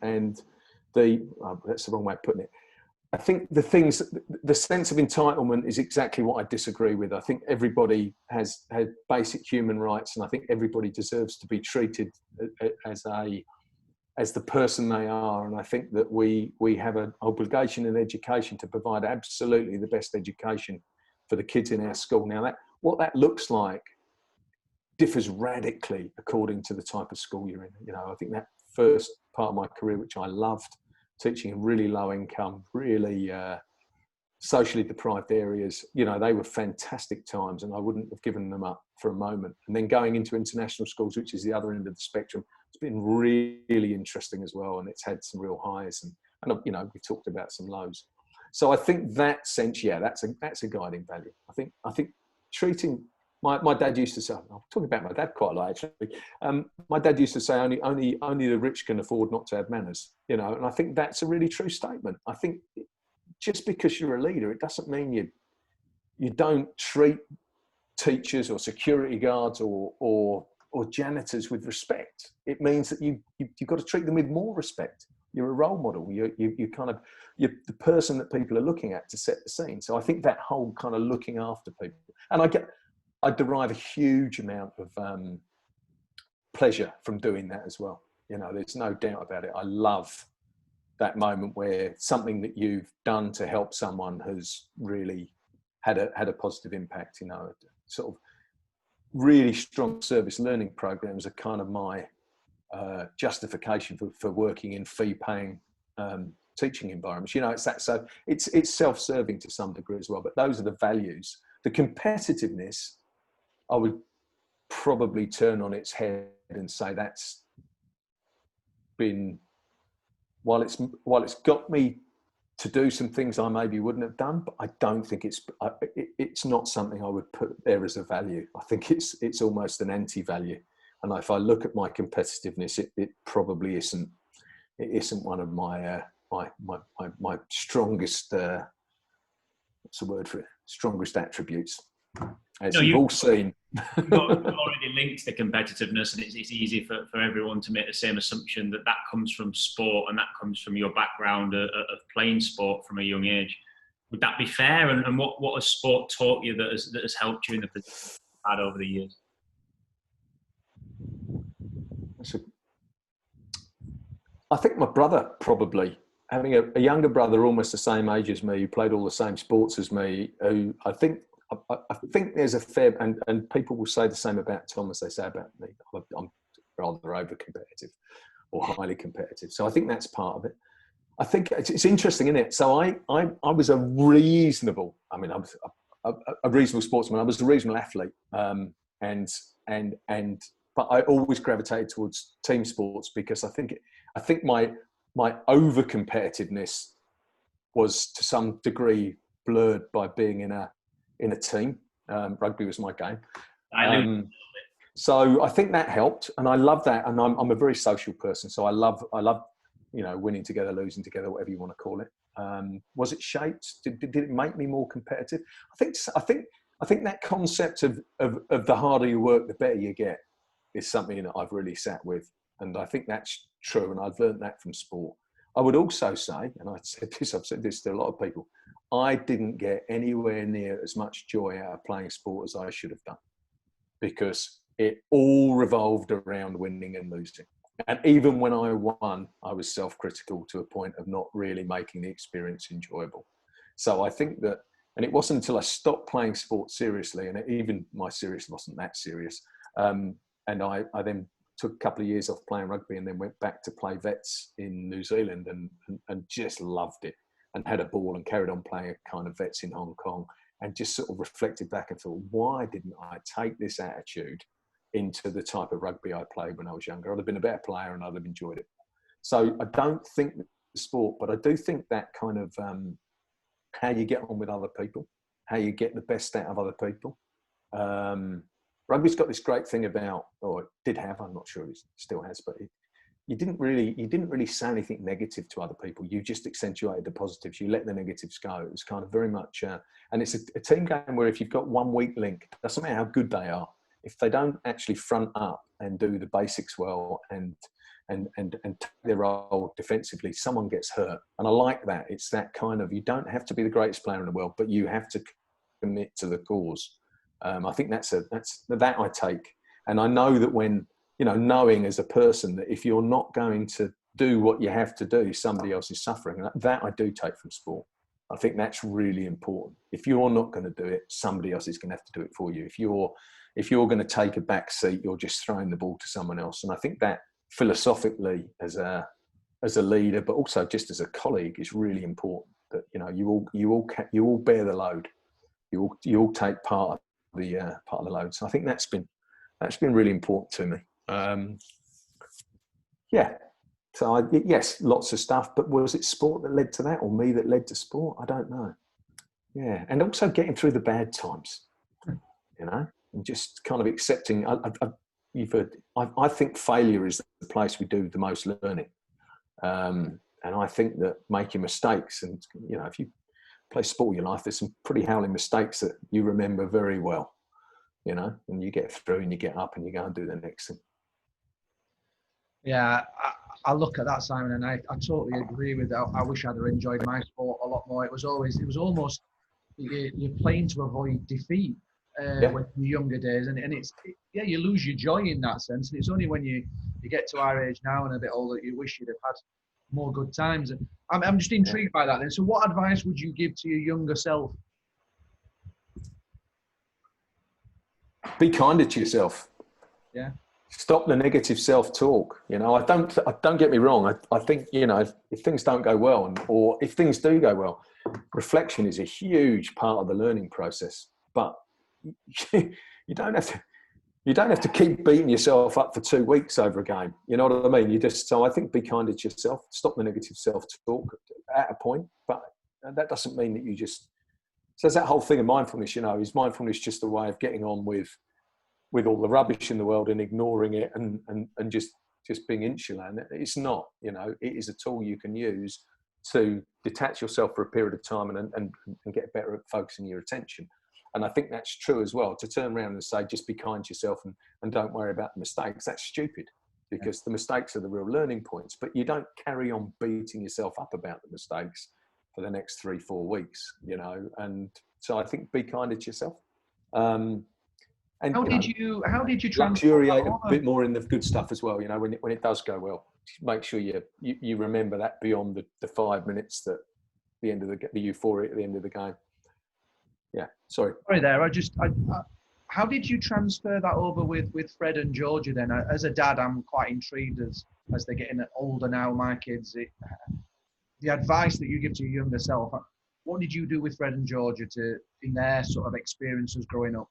that's the wrong way of putting it. I think the sense of entitlement is exactly what I disagree with. I think everybody has basic human rights, and I think everybody deserves to be treated as the person they are. And I think that we have an obligation in education to provide absolutely the best education for the kids in our school. Now, what that looks like differs radically according to the type of school you're in. You know, I think that first part of my career, which I loved, teaching in really low income, really socially deprived areas, you know, they were fantastic times, and I wouldn't have given them up for a moment. And then going into international schools, which is the other end of the spectrum, it's been really interesting as well, and it's had some real highs and you know, we talked about some lows. So I think that sense, yeah, that's a guiding value. I think treating my dad used to say, I'm talking about my dad quite a lot actually. My dad used to say, only the rich can afford not to have manners, you know, and I think that's a really true statement. I think just because you're a leader, it doesn't mean you don't treat teachers or security guards or janitors with respect. It means that you've got to treat them with more respect. You're a role model. You're the person that people are looking at to set the scene. So I think that whole kind of looking after people, and I derive a huge amount of pleasure from doing that as well. You know, there's no doubt about it. I love that moment where something that you've done to help someone has really had a positive impact. You know, sort of really strong service learning programs are kind of my justification for working in fee-paying teaching environments. You know, it's that. So it's self-serving to some degree as well. But those are the values. The competitiveness, I would probably turn on its head and say that's been, while it's got me to do some things I maybe wouldn't have done, but I don't think it's not something I would put there as a value. I think it's almost an anti-value. And if I look at my competitiveness, it probably isn't. It isn't one of my my strongest. What's the word for it? Strongest attributes. As you've all seen. You've already linked the competitiveness, and it's easy for everyone to make the same assumption that comes from sport and that comes from your background of playing sport from a young age. Would that be fair? And what has sport taught you that has helped you in the position you've had over the years? I think my brother, probably having a younger brother almost the same age as me, who played all the same sports as me, who I think there's a fair, and people will say the same about Tom as they say about me. I'm rather over competitive or highly competitive. So I think that's part of it. I think it's interesting, isn't it? So I was a reasonable, I was a reasonable sportsman. I was a reasonable athlete. But I always gravitated towards team sports because I think my over competitiveness was to some degree blurred by being in a team. Rugby was my game. So I think that helped, and I love that. And I'm a very social person, so I love winning together, losing together, whatever you want to call it. Was it shaped? Did it make me more competitive? I think that concept of the harder you work, the better you get, is something that I've really sat with, and I think that's true. And I've learned that from sport. I would also say, and I've said this to a lot of people, I didn't get anywhere near as much joy out of playing sport as I should have done, because it all revolved around winning and losing. And even when I won, I was self-critical to a point of not really making the experience enjoyable. So I think that And it wasn't until I stopped playing sport seriously, and even my seriousness wasn't that serious. And I then took a couple of years off playing rugby and then went back to play vets in New Zealand and just loved it and had a ball and carried on playing kind of vets in Hong Kong and just sort of reflected back and thought, why didn't I take this attitude into the type of rugby I played when I was younger? I'd have been a better player and I'd have enjoyed it. So I don't think the sport, but I do think that kind of how you get on with other people, how you get the best out of other people. Rugby's got this great thing about, or it did have, I'm not sure it still has, but you didn't really say anything negative to other people. You just accentuated the positives. You let the negatives go. It was kind of very much, and it's a team game where if you've got one weak link, it doesn't matter how good they are, if they don't actually front up and do the basics well and take their role defensively, someone gets hurt. And I like that. It's that kind of, you don't have to be the greatest player in the world, but you have to commit to the cause. I think that's that I take. And I know that when, knowing as a person that if you're not going to do what you have to do, somebody else is suffering. And that I do take from sport. I think that's really important. If you're not going to do it, somebody else is going to have to do it for you. If you're going to take a back seat, you're just throwing the ball to someone else. And I think that philosophically as a leader, but also just as a colleague, is really important. That you all bear the load. You all take part of the load. So I think that's been really important to me. So yes, lots of stuff. But was it sport that led to that, or me that led to sport? I don't know. Yeah, and also getting through the bad times, and just kind of accepting. I think failure is the place we do the most learning, and I think that making mistakes, and if you play sport in your life, there's some pretty howling mistakes that you remember very well, and you get through and you get up and you go and do the next thing. Yeah, I look at that, Simon, and I totally agree with that. I wish I'd have enjoyed my sport a lot more. It was almost you're playing to avoid defeat when you're younger days, and you lose your joy in that sense. And it's only when you get to our age now and a bit older, you wish you'd have had more good times. And I'm just intrigued by that then. So what advice would you give to your younger self? Be kinder to yourself. Yeah. Stop the negative self-talk. Don't get me wrong. I think, if things don't go well, or if things do go well, reflection is a huge part of the learning process. But you don't have to keep beating yourself up for 2 weeks over a game. You know what I mean? So I think be kinder to yourself. Stop the negative self-talk at a point. But that doesn't mean that you just... So there's that whole thing of mindfulness, is mindfulness just a way of getting on with all the rubbish in the world and ignoring it and just being insular? And it's not, it is a tool you can use to detach yourself for a period of time and get better at focusing your attention. And I think that's true as well. To turn around and say, just be kind to yourself and don't worry about the mistakes, that's stupid, because the mistakes are the real learning points. But you don't carry on beating yourself up about the mistakes for the next 3-4 weeks, And so I think be kinder to yourself. And how did you luxuriate a bit more in the good stuff as well? When it does go well, make sure you remember that beyond the 5 minutes, that the end of the euphoria at the end of the game. Yeah, sorry there. How did you transfer that over with Fred and Georgia then? As a dad, I'm quite intrigued as they're getting older now, my kids. The advice that you give to your younger self, what did you do with Fred and Georgia in their sort of experiences growing up?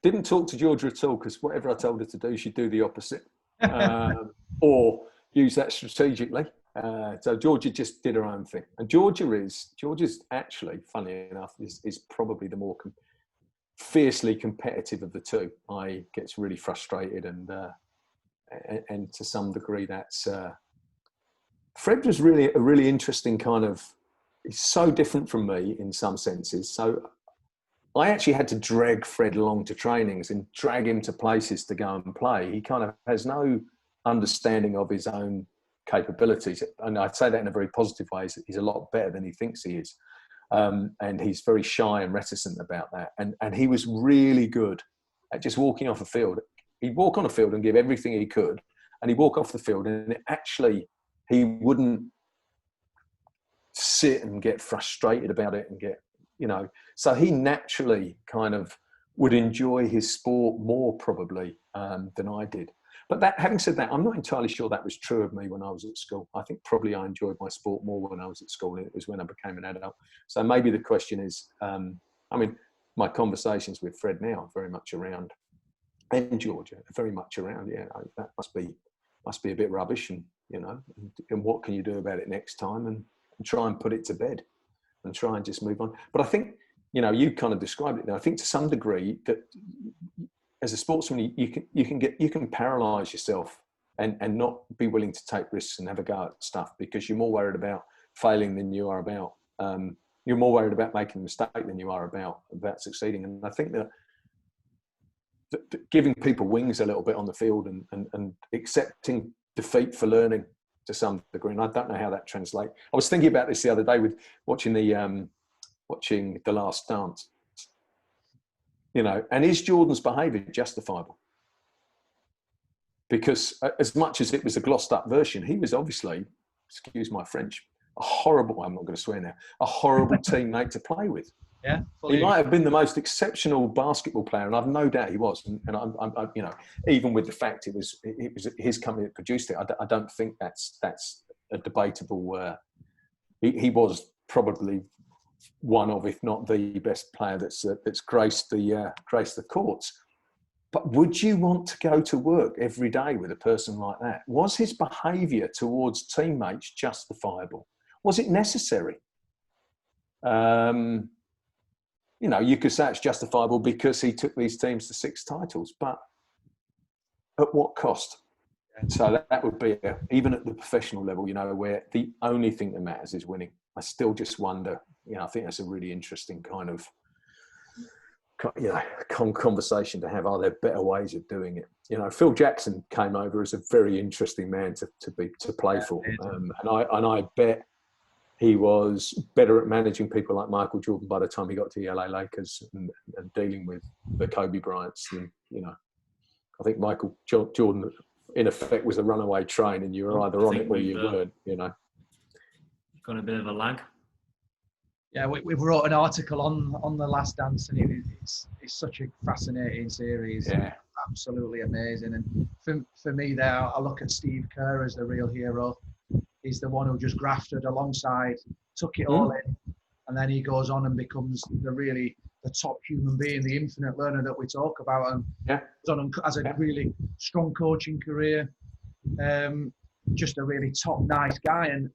Didn't talk to Georgia at all, because whatever I told her to do, she'd do the opposite, or use that strategically. So Georgia just did her own thing, and Georgia's actually, funny enough, is probably the more fiercely competitive of the two. I gets really frustrated, and to some degree, that's Fred was really a really interesting kind of. He's so different from me in some senses. So I actually had to drag Fred along to trainings and drag him to places to go and play. He kind of has no understanding of his own capabilities. And I'd say that in a very positive way. He's a lot better than he thinks he is. And he's very shy and reticent about that. And he was really good at just walking off a field. He'd walk on a field and give everything he could. And he'd walk off the field and actually he wouldn't sit and get frustrated about it and get, so he naturally kind of would enjoy his sport more probably than I did. But having said that, I'm not entirely sure that was true of me when I was at school. I think probably I enjoyed my sport more when I was at school, and it was when I became an adult. So maybe the question is, my conversations with Fred now are very much around, and Georgia are very much around, that must be a bit rubbish, and and what can you do about it next time, and try and put it to bed and try and just move on. But I think, you kind of described it now. I think to some degree that as a sportsman, you can paralyze yourself and not be willing to take risks and have a go at stuff because you're more worried about failing than you are about, you're more worried about making a mistake than you are about succeeding. And I think that giving people wings a little bit on the field and accepting defeat for learning to some degree. And I don't know how that translates. I was thinking about this the other day with watching The Last Dance. And is Jordan's behaviour justifiable? Because as much as it was a glossed up version, he was obviously, excuse my French, I'm not going to swear now, a horrible teammate to play with. Yeah, he might have been the most exceptional basketball player, and I've no doubt he was. And I even with the fact it was his company that produced it, I don't think that's a debatable. He was probably one of, if not the best player that's graced the courts. But would you want to go to work every day with a person like that? Was his behaviour towards teammates justifiable? Was it necessary? You could say it's justifiable because he took these teams to 6 titles, but at what cost? So that would be, even at the professional level, where the only thing that matters is winning. I still just wonder, I think that's a really interesting kind of, conversation to have. Are there better ways of doing it? Phil Jackson came over as a very interesting man to play for, and I bet he was better at managing people like Michael Jordan by the time he got to the LA Lakers and dealing with the Kobe Bryants. And, I think Michael Jordan, in effect, was a runaway train, and you were either on it or you weren't. Got a bit of a lag. Yeah, we wrote an article on The Last Dance, and it's such a fascinating series. Yeah, absolutely amazing. And for me, there, I look at Steve Kerr as the real hero. He's the one who just grafted alongside, took it all in, and then he goes on and becomes the top human being, the infinite learner that we talk about, and has a really strong coaching career. Just a really top nice guy. And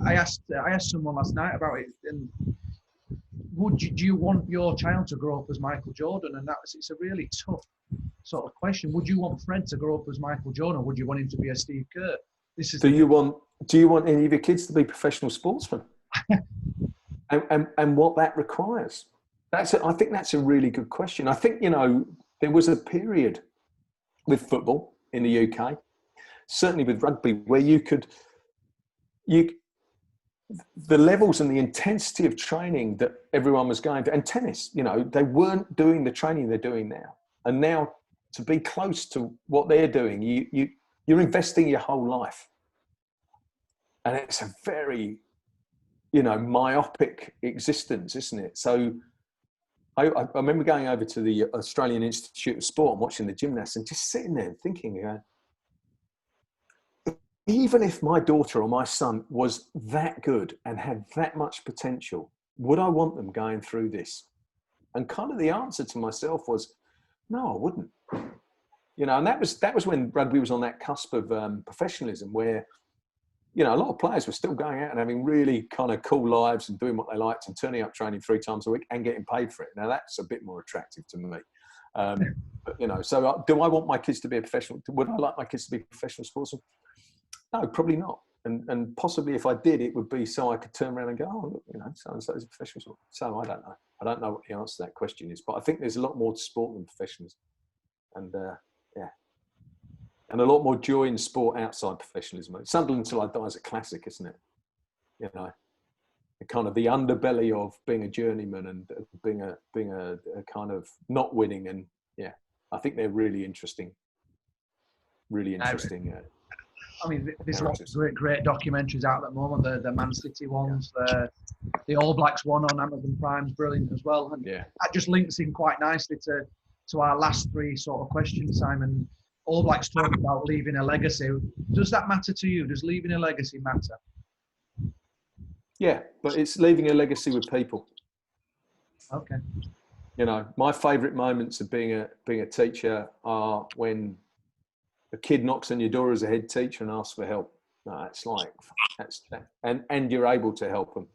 I asked someone last night about it, and do you want your child to grow up as Michael Jordan? And it's a really tough sort of question. Would you want Fred to grow up as Michael Jordan, or would you want him to be a Steve Kerr? Do you want any of your kids to be professional sportsmen? and what that requires? I think that's a really good question. I think, there was a period with football in the UK, certainly with rugby, where the levels and the intensity of training that everyone was going to, and tennis, they weren't doing the training they're doing now. And now, to be close to what they're doing, you're investing your whole life. And it's a very, myopic existence, isn't it? So I remember going over to the Australian Institute of Sport and watching the gymnasts and just sitting there and thinking, even if my daughter or my son was that good and had that much potential, would I want them going through this? And kind of the answer to myself was, no, I wouldn't. And that was when rugby was on that cusp of professionalism, where, a lot of players were still going out and having really kind of cool lives and doing what they liked and turning up training 3 times a week and getting paid for it. Now that's a bit more attractive to me. But, so do I want my kids to be a professional? Would I like my kids to be professional sportsmen? No, probably not. And possibly if I did, it would be so I could turn around and go, oh, look, so-and-so is a professional sport. So I don't know. I don't know what the answer to that question is, but I think there's a lot more to sport than professionalism. And and a lot more joy in sport outside professionalism. Sunderland Until I Die is a classic, isn't it? The kind of the underbelly of being a journeyman and being a kind of not winning. And I think they're really interesting. I mean, there's lots of characters. great documentaries out at the moment. The Man City ones, the All Blacks one on Amazon Prime's brilliant as well. And Yeah. that just links in quite nicely to our last three sort of questions, Simon. All Blacks talk about leaving a legacy. Does that matter to you? Does leaving a legacy matter? Yeah, but it's leaving a legacy with people. Okay. You know, my favourite moments of being a teacher are when a kid knocks on your door as a head teacher and asks for help. No, it's like and you're able to help them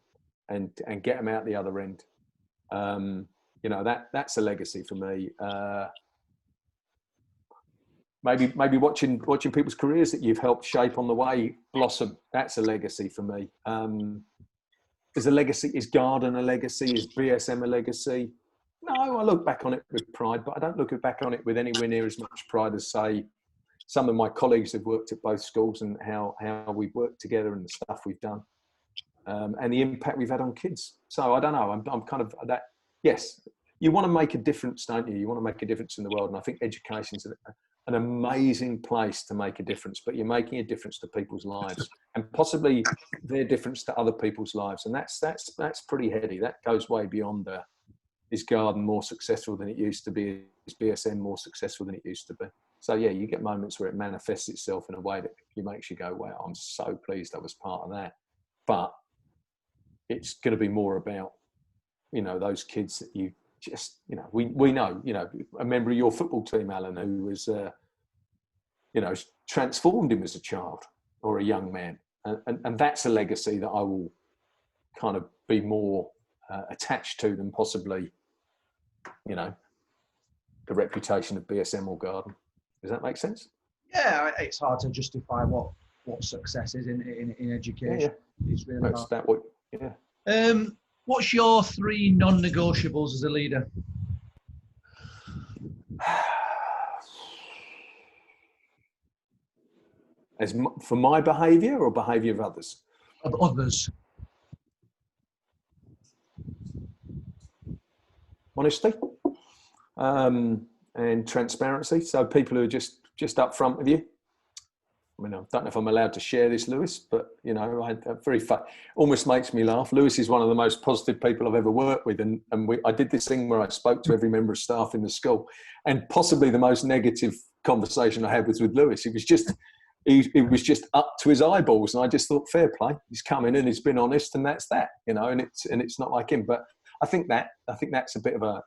and get them out the other end. You know, that's a legacy for me. Maybe watching people's careers that you've helped shape on the way blossom. That's a legacy for me. Is a legacy? Is Garden a legacy? Is BSM a legacy? No, I look back on it with pride, but I don't look back on it with anywhere near as much pride as, say, some of my colleagues have worked at both schools and how we've worked together and the stuff we've done, and the impact we've had on kids. So I don't know. I'm kind of that. Yes, you want to make a difference, don't you? You want to make a difference in the world, and I think education's an amazing place to make a difference. But you're making a difference to people's lives, and possibly their difference to other people's lives, and that's pretty heady. That goes way beyond is Garden more successful than it used to be? Is BSM more successful than it used to be? So yeah, you get moments where it manifests itself in a way that makes you go, wow, I'm so pleased I was part of that. But it's going to be more about, you know, those kids that you just, you know, we know, you know, a member of your football team, Alan, who was, you know, transformed him as a child or a young man. And that's a legacy that I will kind of be more attached to than possibly, you know, the reputation of BSM or Garden. Does that make sense? Yeah, it's hard to justify what success is in education. Yeah. It's really hard. That what? Yeah. What's your 3 non-negotiables as a leader? For my behaviour or behaviour of others? Of others. Honesty and transparency. So people who are just upfront with you. I mean, I don't know if I'm allowed to share this, Lewis, but you know, almost makes me laugh. Lewis is one of the most positive people I've ever worked with, and I did this thing where I spoke to every member of staff in the school, and possibly the most negative conversation I had was with Lewis. It was just up to his eyeballs, and I just thought, fair play. He's come in and he's been honest, and that's that, you know. And it's not like him, but I think that's a bit of a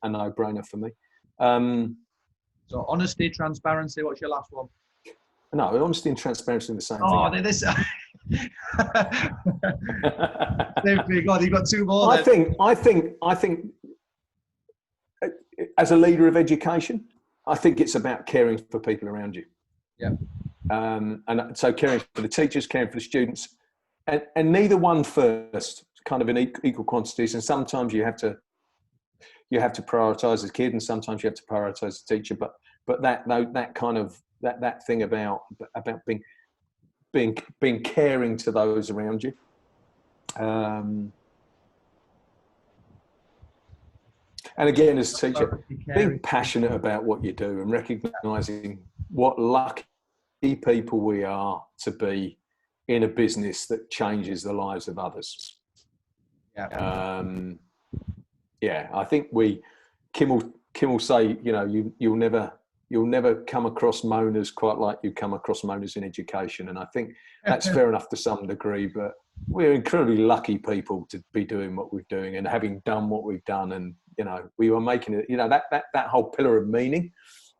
no-brainer for me. So honesty, transparency. What's your last one? No, honesty and transparency are the same thing. Oh, this. Same thing. God, you got 2 more. I think as a leader of education, I think it's about caring for people around you. Yeah. And so caring for the teachers, caring for the students, and neither one first, kind of in equal quantities. And sometimes you have to prioritise the kid, and sometimes you have to prioritise the teacher. But that kind of that thing about being caring to those around you. And again, as a teacher, being passionate about what you do and recognising what lucky people we are to be in a business that changes the lives of others. Yeah. Yeah, I think Kim will say, you know, you'll never come across moaners quite like you come across moaners in education. And I think that's fair enough to some degree, but we're incredibly lucky people to be doing what we're doing and having done what we've done. And, you know, we were making it, you know, that whole pillar of meaning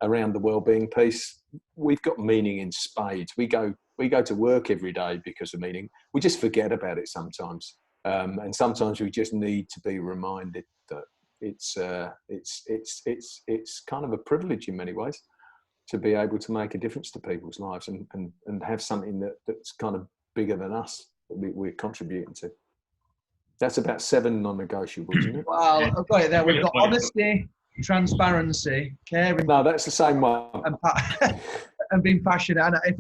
around the wellbeing piece, we've got meaning in spades. We go to work every day because of meaning. We just forget about it sometimes. And sometimes we just need to be reminded that it's kind of a privilege in many ways to be able to make a difference to people's lives and have something that's kind of bigger than us that we're contributing to. That's about 7 non-negotiables, isn't it? Well, I've got it there. We've got honesty, transparency, caring. No, that's the same one. And being passionate. And if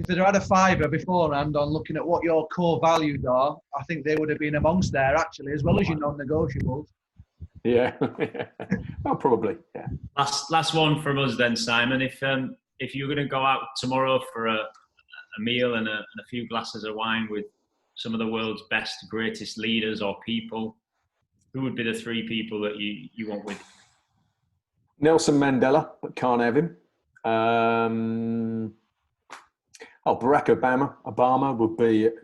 they'd had a fiver beforehand on looking at what your core values are, I think they would have been amongst there actually, as well as your non-negotiables. Yeah. Well, probably. Yeah. Last one from us then, Simon. If if you were going to go out tomorrow for a meal and a few glasses of wine with some of the world's best, greatest leaders or people, who would be the 3 people that you want with you? Nelson Mandela, but can't have him. Barack Obama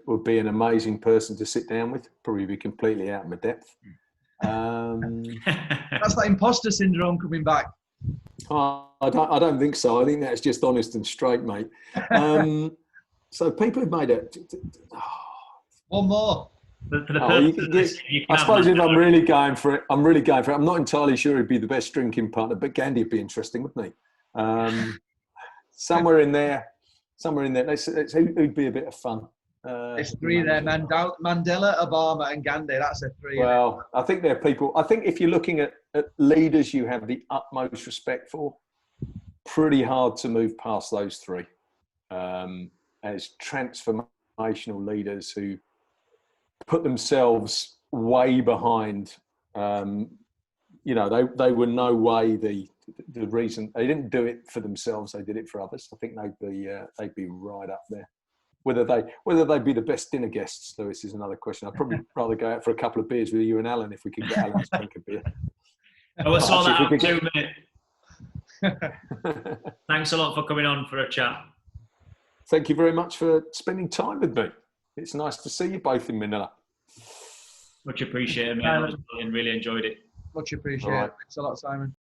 would be an amazing person to sit down with. Probably be completely out of my depth. That's that imposter syndrome coming back. I don't think so. I think that's just honest and straight, mate. So people have made it. One more. I suppose if I'm really going for it, I'm not entirely sure he'd be the best drinking partner, but Gandhi would be interesting, wouldn't he? Somewhere in there. Let's who'd be a bit of fun. There's 3 there: Mandela, Obama, and Gandhi. That's a 3. Well, I think they're people. I think if you're looking at leaders you have the utmost respect for, pretty hard to move past those 3 as transformational leaders who put themselves way behind. They were no way the reason. They didn't do it for themselves. They did it for others. I think they'd be right up there. Whether they'd be the best dinner guests, Lewis, is another question. I'd probably rather go out for a couple of beers with you and Alan if we could get Alan to drink a beer. I saw that out 2 minutes. Thanks a lot for coming on for a chat. Thank you very much for spending time with me. It's nice to see you both in Manila. Much appreciated, mate. I really enjoyed it. Much appreciated. Thanks a lot, Simon.